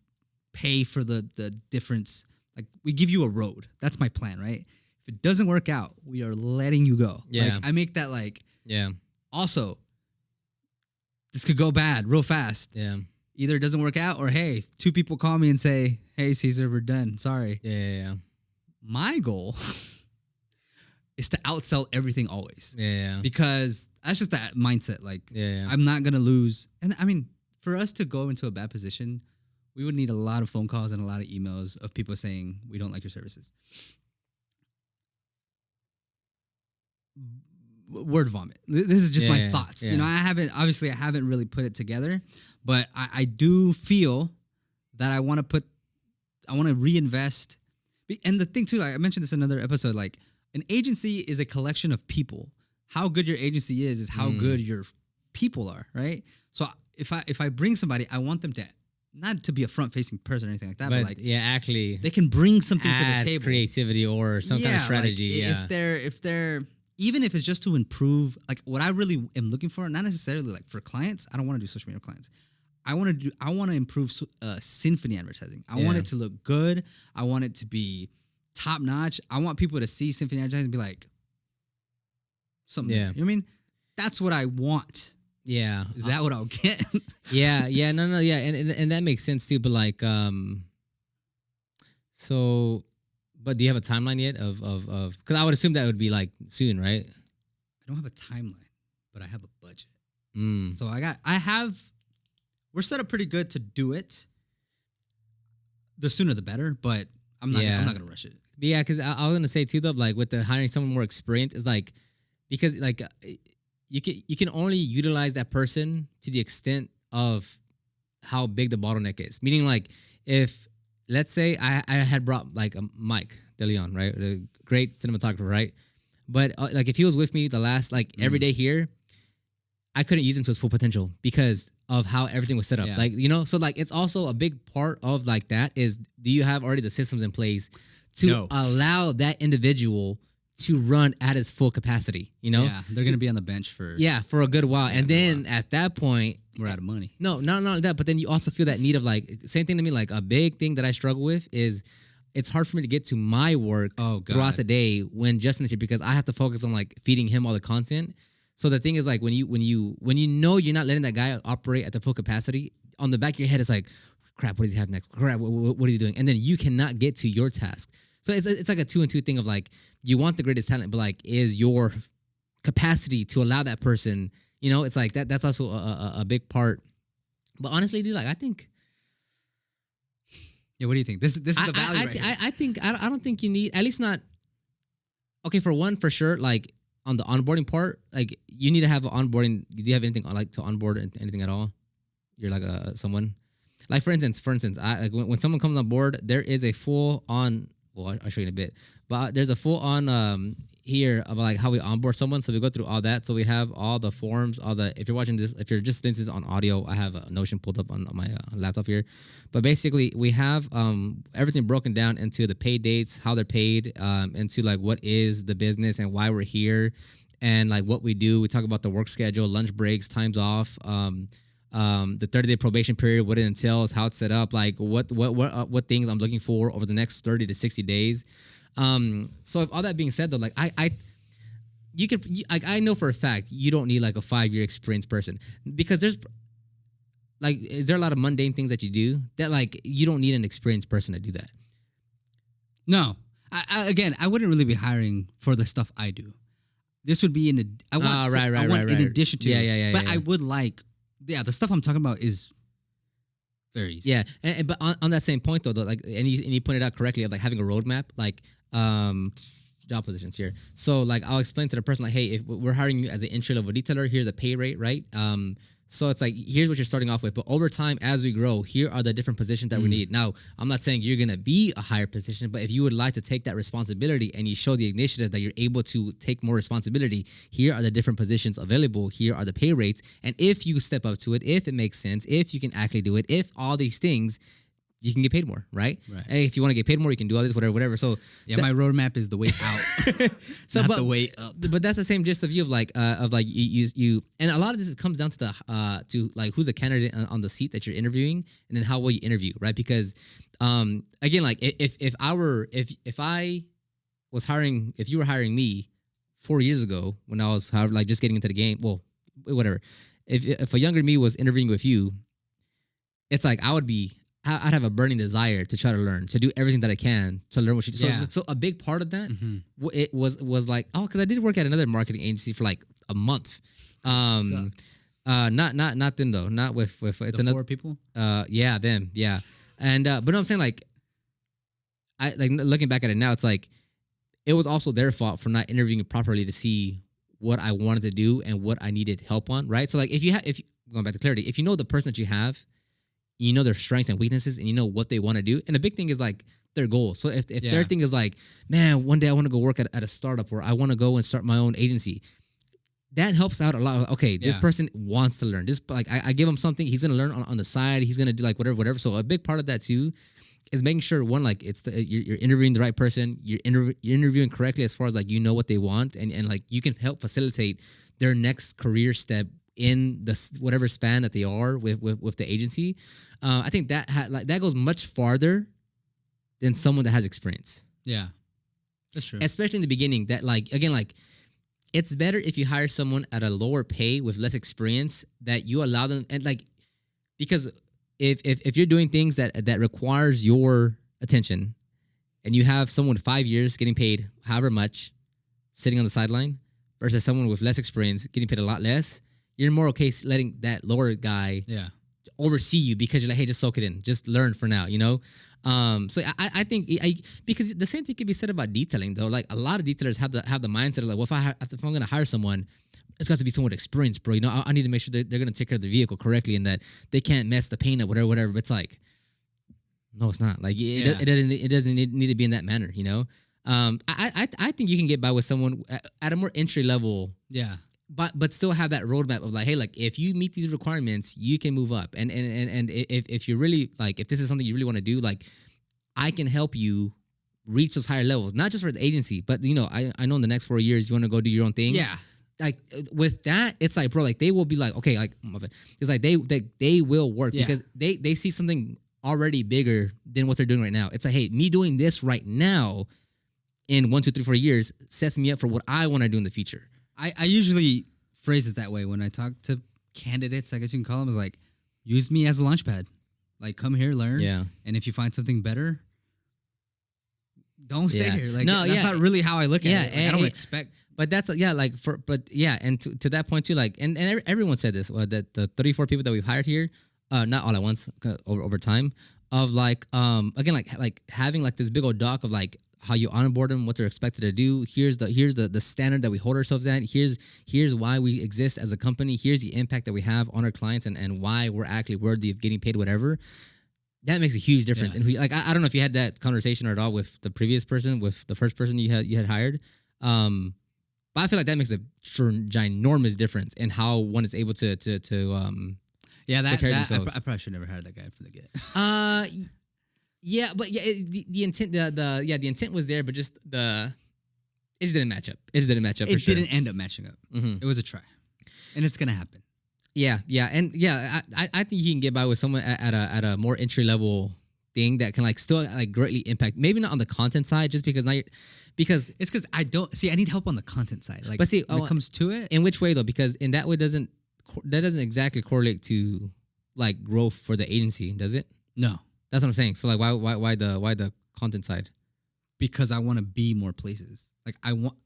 pay for the difference. Like we give you a road. That's my plan, right? If it doesn't work out, we are letting you go. Yeah. Like I make that like. Yeah. Also, this could go bad real fast. Yeah. Either it doesn't work out or hey, 2 people call me and say, hey, Cesar, we're done. Sorry. Yeah. My goal is to outsell everything always. Yeah. Because that's just that mindset. Like, I'm not going to lose. And I mean, for us to go into a bad position, we would need a lot of phone calls and a lot of emails of people saying, we don't like your services. Word vomit. This is just my thoughts. Yeah. I haven't really put it together, but I do feel that I want to reinvest. And the thing too, like I mentioned this in another episode, like an agency is a collection of people. How good your agency is how good your people are, right? So if I bring somebody, I want them to not to be a front-facing person or anything like that, but like actually they can bring something to the table, creativity or some kind of strategy. Like if they're even if it's just to improve, like what I really am looking for, not necessarily like for clients. I don't want to do social media clients. I want to improve Symphony advertising. I want it to look good. I want it to be top notch. I want people to see Symphony advertising and be like something. Yeah. You know what I mean? That's what I want. Yeah. Is that what I'll get? Yeah. No. Yeah. And that makes sense too. But like, so, but do you have a timeline yet of, cause I would assume that would be like soon, right? I don't have a timeline, but I have a budget. Mm. So we're set up pretty good to do it. The sooner the better, but I'm not gonna rush it. Yeah, because I was gonna say too though, like with the hiring someone more experienced, is like because like you can only utilize that person to the extent of how big the bottleneck is. Meaning like if let's say I had brought like a Mike DeLeon, right, a great cinematographer, right, but like if he was with me the last like every day here, I couldn't use him to his full potential because of how everything was set up. Yeah. Like, so like it's also a big part of like that is do you have already the systems in place to allow that individual to run at its full capacity, Yeah, they're going to be on the bench for a good while. And then at that point, we're out of money. No, not that, but then you also feel that need of like, same thing to me, like a big thing that I struggle with is it's hard for me to get to my work throughout the day when Justin's here because I have to focus on like feeding him all the content. So the thing is like when you know you're not letting that guy operate at the full capacity, on the back of your head it's like, crap, what does he have next? Crap, what is he doing? And then you cannot get to your task. So it's like a 2 and 2 thing of like you want the greatest talent, but like is your capacity to allow that person, it's like that's also a big part. But honestly, dude, like I think. Yeah, what do you think? This is the value right here. I think I don't think you need, at least not. Okay, for one, for sure, like. On the onboarding part, like you need to have an onboarding. Do you have anything like to onboard anything at all? You're like someone, like for instance, I like when someone comes on board, there is a full on. Well, I'll show you in a bit, but there's a full on here about like how we onboard someone. So we go through all that. So we have all the forms, if you're watching this, if you're just listening to this on audio, I have a Notion pulled up on my laptop here. But basically we have everything broken down into the pay dates, how they're paid, into like what is the business and why we're here and like what we do. We talk about the work schedule, lunch breaks, times off, the 30-day probation period, what it entails, how it's set up, like what things I'm looking for over the next 30 to 60 days. So if all that being said, though, like I know for a fact you don't need like a 5-year experienced person, because there's like, is there a lot of mundane things that you do that like you don't need an experienced person to do that? No. I wouldn't really be hiring for the stuff I do. This would be in addition to. Yeah. But I would like, the stuff I'm talking about is very easy. Yeah, but on that same point though, like, and you pointed out correctly of like having a roadmap, like job positions here. So like I'll explain to the person like, hey, if we're hiring you as an entry level detailer, here's a pay rate, right? So it's like, here's what you're starting off with, but over time as we grow, here are the different positions that we need. Now, I'm not saying you're gonna be a higher position, but if you would like to take that responsibility and you show the initiative that you're able to take more responsibility, here are the different positions available, here are the pay rates, and if you step up to it, if it makes sense, if you can actually do it, if all these things, you can get paid more, right? Hey, if you want to get paid more, you can do all this, whatever. So yeah, my roadmap is the way out, not the way up. But that's the same gist of you of like you, and a lot of this comes down to the to like who's the candidate on the seat that you're interviewing, and then how well you interview, right? Because again, like if you were hiring me 4 years ago when I was like just getting into the game, well, whatever. If a younger me was interviewing with you, it's like I'd have a burning desire to try to learn, to do everything that I can to learn what you do. So a big part of that, it was like, because I did work at another marketing agency for like a month. Not them though, not with it's another 4 people. Yeah, them, yeah. And but no, I'm saying like, I like looking back at it now, it's like it was also their fault for not interviewing properly to see what I wanted to do and what I needed help on, right? So like if going back to clarity, if you know the person that you have, you know their strengths and weaknesses, and you know what they want to do. And the big thing is like their goals. So if their thing is like, man, one day I want to go work at a startup, or I want to go and start my own agency, that helps out a lot. Okay, this person wants to learn. This, like, I give him something, he's gonna learn on the side. He's gonna do like whatever. So a big part of that too is making sure, one, like you're interviewing the right person, you're interviewing correctly as far as like you know what they want, and like you can help facilitate their next career step in the whatever span that they are with the agency. I think that that goes much farther than someone that has experience. Yeah, that's true. Especially in the beginning. That like again, like it's better if you hire someone at a lower pay with less experience, that you allow them, and like, because if you're doing things that requires your attention, and you have someone 5 years getting paid however much, sitting on the sideline, versus someone with less experience getting paid a lot less, you're more okay letting that lower guy oversee you, because you're like, hey, just soak it in, just learn for now, you know? So I think because the same thing can be said about detailing though. Like a lot of detailers have the mindset of like, well, if I'm going to hire someone, it's got to be someone with experience, bro. You know, I need to make sure they're going to take care of the vehicle correctly and that they can't mess the paint up, whatever. But it's like, no, it's not. Like it doesn't need to be in that manner, you know? I think you can get by with someone at a more entry level. Yeah. But still have that roadmap of like, hey, like if you meet these requirements, you can move up. And if you're really like, if this is something you really want to do, like I can help you reach those higher levels, not just for the agency, but you know, I know in the next 4 years you want to go do your own thing. Yeah. Like with that, it's like, bro, like they will be like, okay, like it's like they will work because they see something already bigger than what they're doing right now. It's like, hey, me doing this right now in 1, 2, 3, 4 years sets me up for what I want to do in the future. I usually phrase it that way when I talk to candidates, I guess you can call them, is like, use me as a launch pad. Like, come here, learn. Yeah. And if you find something better, don't stay here. Like, that's not really how I look at it. Like, I don't expect. But that's, and to that point too, like, and everyone said this, that the 34 people that we've hired here, not all at once, over time, of like, again, like having like this big old doc of like, how you onboard them, what they're expected to do. Here's the standard that we hold ourselves at. Here's why we exist as a company. Here's the impact that we have on our clients and why we're actually worthy of getting paid whatever. That makes a huge difference. Yeah. And I don't know if you had that conversation at all with the previous person, with the first person you had hired. But I feel like that makes a ginormous difference in how one is able to take care of themselves. I probably should never hire that guy from the get. Yeah, but the intent, the intent was there, but just it just didn't match up. It just didn't match up. It didn't end up matching up. Mm-hmm. It was a try, and it's gonna happen. Yeah, yeah, and yeah, I think you can get by with someone at a more entry level thing that can like still like greatly impact. Maybe not on the content side, just because now you're because It's because I don't see. I need help on the content side. Like, but see, when it comes to it, in which way though? Because in that way that doesn't exactly correlate to like growth for the agency, does it? no, That's what I'm saying. So like, why the content side? because I want to be more places. Like I want.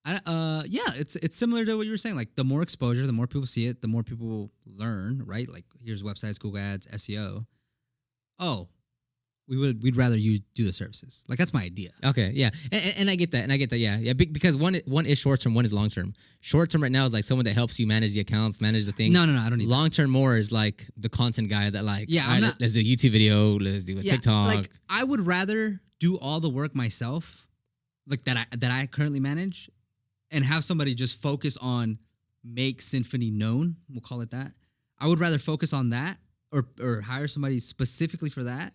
Yeah, it's similar to what you were saying. Like the more exposure, the more people see it, the more people learn. Right? Like here's websites, Google Ads, SEO. Oh, we'd rather you do the services. Like that's my idea. Okay, yeah, and I get that, yeah, yeah, because one is short term, one is long term. Short term right now is like someone that helps you manage the accounts, manage the thing. No, I don't need. Long term more is like the content guy that like, Yeah, all right, let's do a YouTube video, let's do a TikTok. Like I would rather do all the work myself, like that I currently manage, and have somebody just focus on make Symphony known. We'll call it that. I would rather focus on that or hire somebody specifically for that,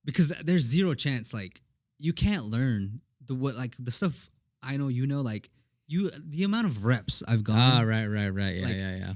because there's zero chance like you can't learn the stuff I know, like the amount of reps I've gone. Right, yeah, like, yeah.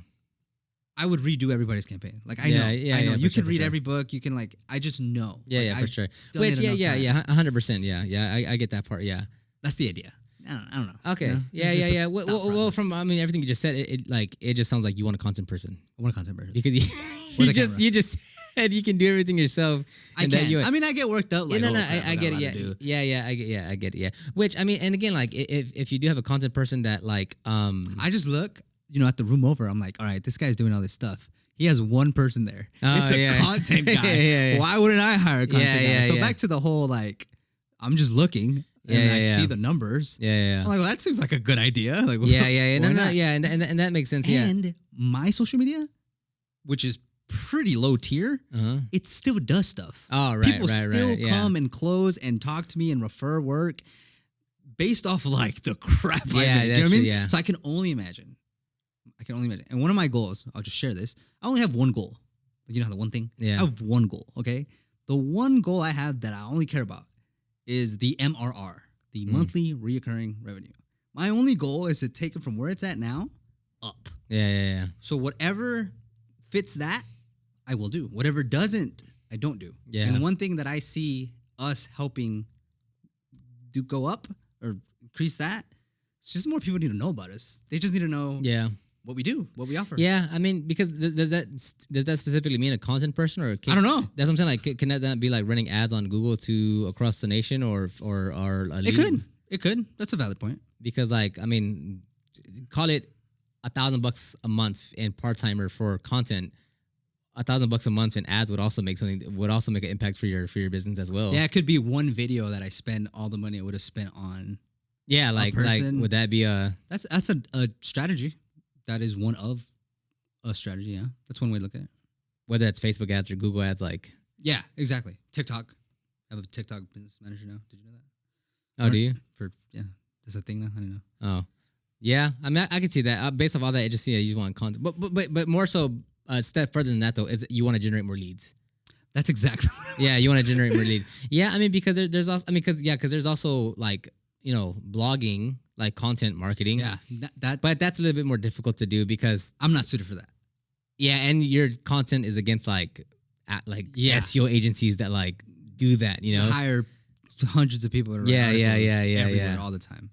I would redo everybody's campaign. Like I Yeah, know, yeah, I know. yeah, You for can sure, read for every book. You can like, I just know. Yeah, Like, yeah, for I've sure. done Which, it enough times. 100%. Yeah, I get that part. Yeah. That's the idea. I don't know. Okay. You know? Yeah, It's yeah, just yeah. a Well, thought well, process. from everything you just said, it just sounds like you want a content person I want a content person. because With you a camera. you just said you can do everything yourself. I and can. that you, I mean, I get worked up. Like, no, oh, crap, I what get am it. allowed to do? Yeah, I get it. Yeah. Which I mean, and again, like if you do have a content person that like I just look, at the room over. I'm like, all right, this guy's doing all this stuff. He has one person there. Oh, It's a yeah. content guy. Yeah. Why wouldn't I hire a content Yeah, guy? So yeah. back to the whole like, I'm just looking and Yeah, I yeah. see the numbers. yeah. I'm like, well, that seems like a good idea. Like, Yeah. why No, not? yeah, and that makes sense. Yeah. And my social media, which is pretty low tier, it still does stuff. Oh, right, People right, still right, yeah. come and close and talk to me and refer work based off like the crap I Yeah, make. You know that's what I mean? true, yeah. So I can only imagine. And one of my goals, I'll just share this. I only have one goal. You know the one thing? Yeah. I have one goal, okay? The one goal I have that I only care about is the MRR, the monthly reoccurring revenue. My only goal is to take it from where it's at now up. Yeah. So whatever fits that, I will do. Whatever doesn't, I don't do. Yeah. And one thing that I see us helping do go up or increase that, it's just more people need to know about us. They just need to know Yeah. what we do, what we offer. Yeah, I mean, because does that specifically mean a content person or I don't know. That's what I'm saying. Like, can that be like running ads on Google to across the nation or a lead? It could. That's a valid point. Because like I mean, call it $1,000 a month in part timer for content. $1,000 a month in ads would also make an impact for your business as well. Yeah, it could be one video that I spend all the money I would have spent on. Yeah, like person. would that be a That's a strategy. That is one of a strategy. Yeah, that's one way to look at it. whether it's Facebook ads or Google ads? Like, Yeah, exactly. TikTok. I have a TikTok business manager now. Did you know that? oh, do you? That's a thing now. I don't know. Oh, yeah. I mean, I could see that. Based off all that, it just you just want content, but more so a step further than that though is you want to generate more leads. That's exactly what Yeah, you want to generate more leads. Yeah, I mean because there's also because there's also like blogging, like content marketing. Yeah, but that's a little bit more difficult to do because I'm not suited for that. yeah, and your content is against like Yeah. SEO agencies that like do that. Hire hundreds of people. To write Yeah, articles everywhere, yeah. all the time.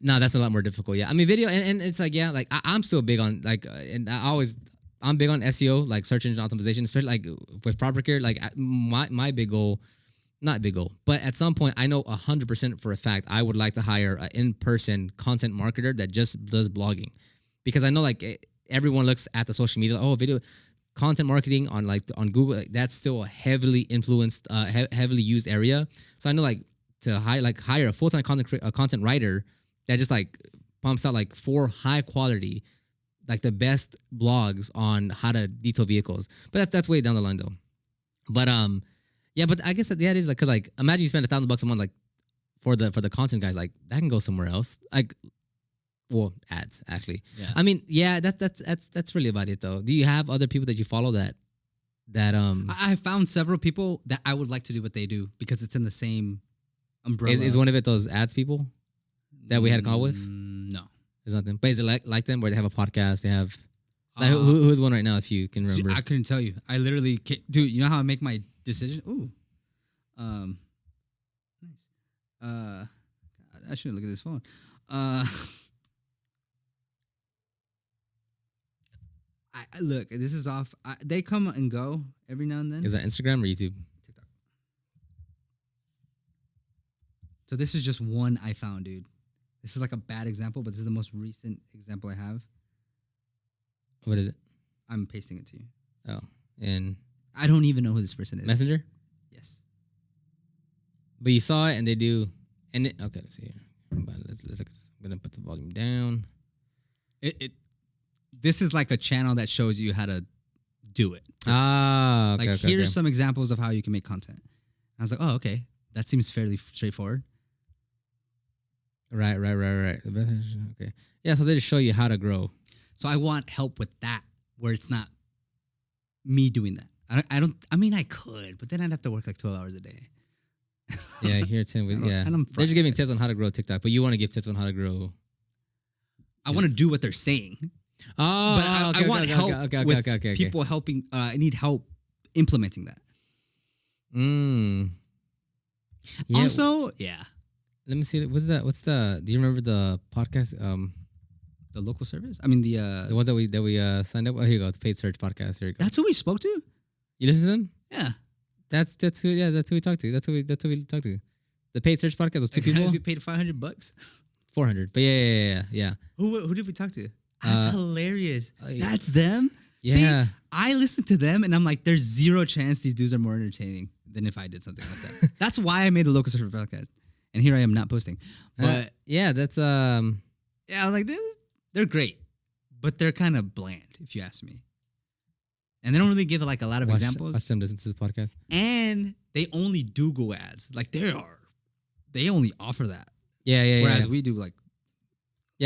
No, that's a lot more difficult. Yeah, I mean video and it's like like I'm still big on like and I'm big on SEO, like search engine optimization, especially like with Proper Care. Like my big goal, not big goal, but at some point I know 100% for a fact I would like to hire an in-person content marketer that just does blogging, because I know like everyone looks at the social media, video content marketing on Google, that's still a heavily influenced, heavily used area. So I know like to hire a full-time content writer that just like pumps out like 4 high quality, like the best blogs on how to detail vehicles. But that's way down the line though. But yeah, but I guess that it is like, cause like imagine you spend $1,000 a month like for the content guys, like that can go somewhere else. Like, well, ads actually. Yeah. I mean, yeah, that's really about it though. Do you have other people that you follow that I found several people that I would like to do what they do because it's in the same umbrella. is one of it those ads people that we had a call with? No. There's nothing. But is it like them where they have a podcast? They have Like, who's one right now, if you can remember? I couldn't tell you. I literally dude, you know how I make my decision? Ooh. Nice. I shouldn't look at this phone. I look, this is off. They come and go every now and then. Is that Instagram or YouTube? TikTok. So this is just one I found, dude. This is like a bad example, but this is the most recent example I have. What is it? I'm pasting it to you. Oh, and I don't even know who this person is. Messenger? Yes. But you saw it, and they do. And okay, let's see here. Let's look. I'm gonna put the volume down. This is like a channel that shows you how to do it. Ah, okay. Like here's some examples of how you can make content. I was like, oh, okay, that seems fairly straightforward. Right. Okay. Yeah, so they just show you how to grow. So I want help with that, where it's not me doing that. I mean, I could, but then I'd have to work like 12 hours a day. Yeah, here Tim. Yeah, and they're just giving tips on how to grow TikTok, but you want to give tips on how to grow. I want to do what they're saying. Oh, but I want help with people helping. I need help implementing that. Yeah. Also, yeah. Let me see. What's that? Do you remember the podcast? The local service. I mean the ones that we signed up. Oh, here you go. The paid search podcast. Here you go. That's who we spoke to. You listen to them? Yeah. That's who. Yeah, that's who we talked to. That's who we talked to. The paid search podcast. Those two people. We paid $500. 400. But yeah. Who did we talk to? That's hilarious. Yeah. That's them. Yeah. See, I listen to them and I'm like, there's zero chance these dudes are more entertaining than if I did something like that. That's why I made the local service podcast. And here I am not posting. But yeah, that's yeah, I'm like they're great, but they're kind of bland if you ask me. And they don't really give like a lot of examples. Watch them listen to this podcast. And they only do Google ads. Like they only offer that. Yeah. Whereas we do like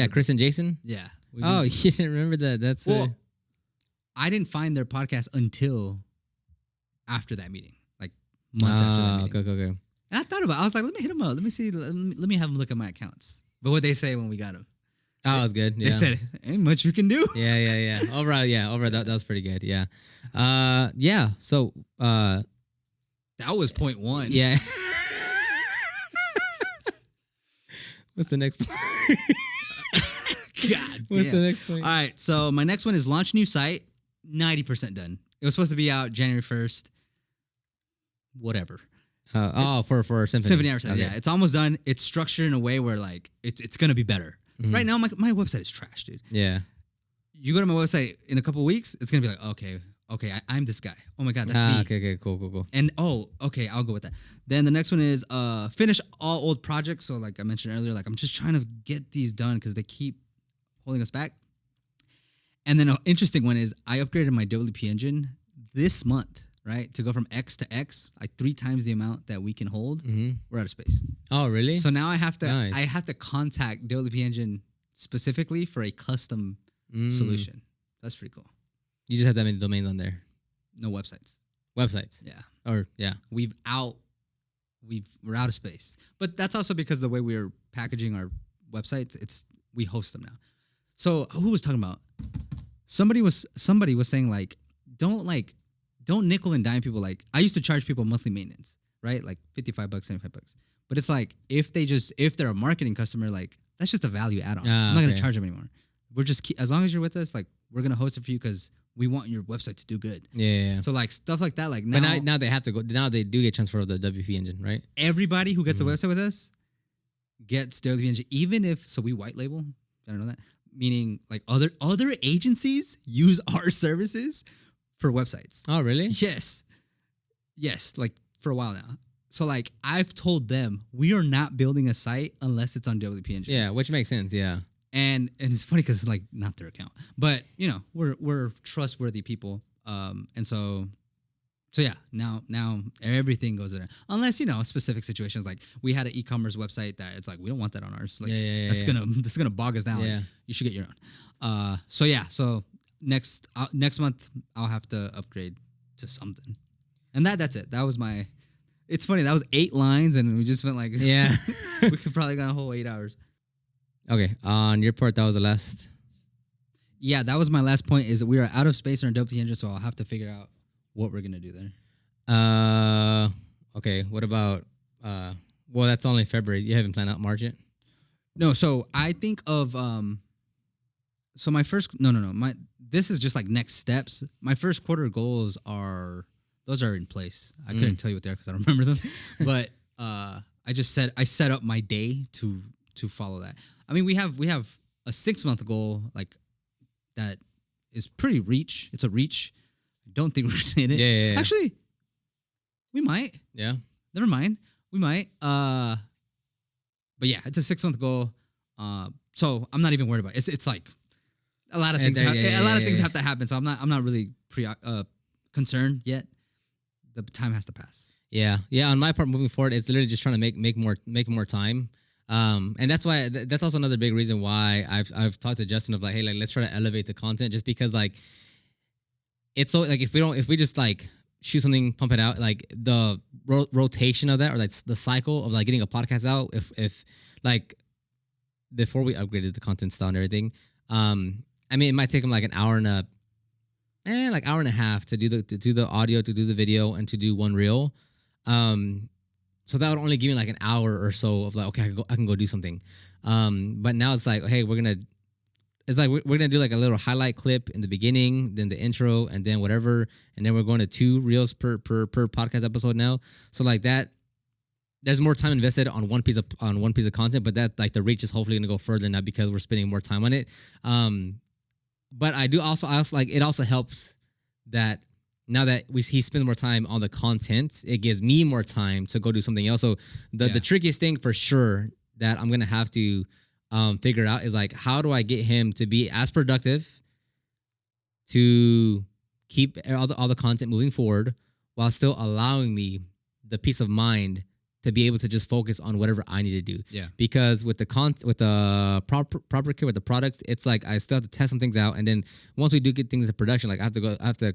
Chris and Jason. Yeah. Oh, you didn't remember that? That's I didn't find their podcast until after that meeting, like months after that meeting. Okay. And I thought about it. I was like, let me hit them up. Let me see. Let me have them look at my accounts. But what they say when we got them. Oh, it was good. Yeah. They said, ain't much we can do. Yeah. Overall, that was pretty good. Yeah. So that was point one. Yeah. What's the next point? God What's damn. the next point? All right. So my next one is launch new site. 90% done. It was supposed to be out January 1st. Whatever. For Symphony. Okay. Yeah, it's almost done. It's structured in a way where like it's gonna be better. Mm-hmm. Right now, my website is trash, dude. Yeah. You go to my website in a couple of weeks, it's gonna be like, okay, I'm this guy. Oh my god, that's me. Okay, cool. And okay, I'll go with that. Then the next one is finish all old projects. So like I mentioned earlier, like I'm just trying to get these done because they keep holding us back. And then an interesting one is I upgraded my WP engine this month. Right, to go from X to X, like 3 times the amount that we can hold, we're out of space. Oh, really? So now I have to contact WP Engine specifically for a custom solution. That's pretty cool. You just have that many domains on there. No websites. Yeah. We're out of space. But that's also because the way we're packaging our websites, we host them now. So who was talking about? Somebody was saying like, don't nickel and dime people. Like I used to charge people monthly maintenance, right? Like $55, $75. But it's like if they're a marketing customer, like that's just a value add-on. I'm not gonna charge them anymore. We're just as long as you're with us, like we're gonna host it for you because we want your website to do good. Yeah. So like stuff like that, like now. But now they have to go. Now they do get transferred over the WP engine, right? Everybody who gets a website with us gets WP engine, even if we white label. I don't know that. Meaning like other agencies use our services for websites. Oh, really? Yes, like for a while now. So like I've told them we are not building a site unless it's on WP Engine. Yeah, which makes sense. Yeah, and it's funny because it's like not their account, but you know we're trustworthy people. And so yeah. Now everything goes in there unless specific situations like we had an e-commerce website that it's like we don't want that on ours. Like that's gonna bog us down. Yeah, like, you should get your own. So next month I'll have to upgrade to something, and that's it. That was my. It's funny that was 8 lines, and we just went like we could probably go a whole 8 hours. Okay, on your part that was the last. Yeah, that was my last point. Is that we are out of space on our WP engine, so I'll have to figure out what we're gonna do there. Okay. What about well, that's only February. You haven't planned out March yet? No, so I think of so my first no my this is just like next steps. My first quarter goals are those are in place. I couldn't tell you what they are because I don't remember them, but I set up my day to follow that. I mean, we have a 6-month goal like that is pretty reach. It's a reach. I don't think we're gonna hit it. Yeah. Actually, we might. Yeah. Never mind. We might. But yeah, it's a 6-month goal. So I'm not even worried about it. It's like a lot of things. Things have to happen. So I'm not really concerned yet. The time has to pass. Yeah. On my part, moving forward, it's literally just trying to make more time. And that's why that's also another big reason why I've talked to Justin of like, hey, like let's try to elevate the content, just because like it's so like if we just like shoot something, pump it out, like the rotation of that, or like the cycle of like getting a podcast out, if like before we upgraded the content style and everything, I mean it might take them like an hour and a half to do the audio, to do the video, and to do one reel. So that would only give me like an hour or so of like, okay, I can go do something. But now it's like, hey, we're gonna do like a little highlight clip in the beginning, then the intro, and then whatever, and then we're going to 2 reels per podcast episode now. So like that, there's more time invested on one piece of content, but that like the reach is hopefully gonna go further now because we're spending more time on it. But I also like it also helps that now that he spends more time on the content, it gives me more time to go do something else. So the trickiest thing for sure that I'm gonna have to figure out is like, how do I get him to be as productive to keep all the content moving forward while still allowing me the peace of mind to be able to just focus on whatever I need to do. Yeah. Because with the proper care with the products, it's like I still have to test some things out, and then once we do get things into production, like I have to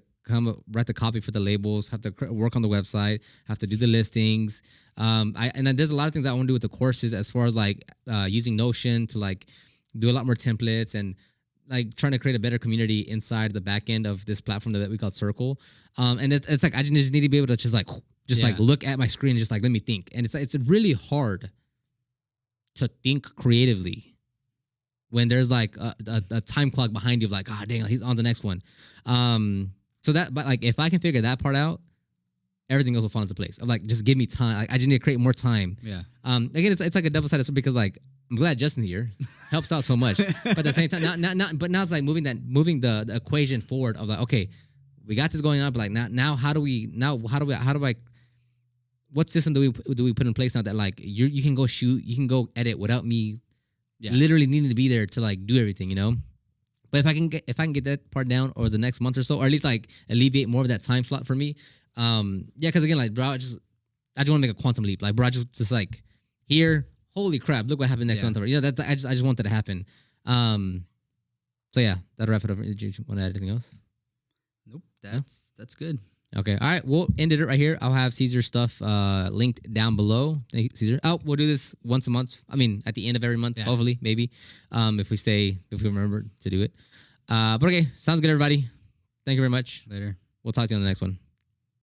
write the copy for the labels, have to work on the website, have to do the listings. And then there's a lot of things I want to do with the courses, as far as like using Notion to like do a lot more templates and like trying to create a better community inside the back end of this platform that we call Circle. And it's like I just need to be able to just like look at my screen and just like let me think. And it's really hard to think creatively when there's like a time clock behind you of like, oh dang, he's on the next one. But like if I can figure that part out, everything else will fall into place. Of like, just give me time. Like I just need to create more time. Yeah. Again, it's like a double-sided sword, because like I'm glad Justin's here, helps out so much. But at the same time, now it's like moving the equation forward of like, okay, we got this going on, but like now how do I what system do we put in place now that like you can go shoot, you can go edit without me literally needing to be there to like do everything, you know? But if I can get that part down over the next month or so, or at least like alleviate more of that time slot for me, because again, like bro, I just want to make a quantum leap, like bro, just like here, holy crap, look what happened next month. You know, that I just want that to happen. So yeah, that'll wrap it up. Did you want to add anything else? Nope, that's good. Okay, all right, we'll end it right here. I'll have Cesar's stuff linked down below. Thank you, Cesar. We'll do this once a month. I mean, at the end of every month, hopefully, maybe, if we remember to do it. But okay, sounds good, everybody. Thank you very much. Later. We'll talk to you on the next one.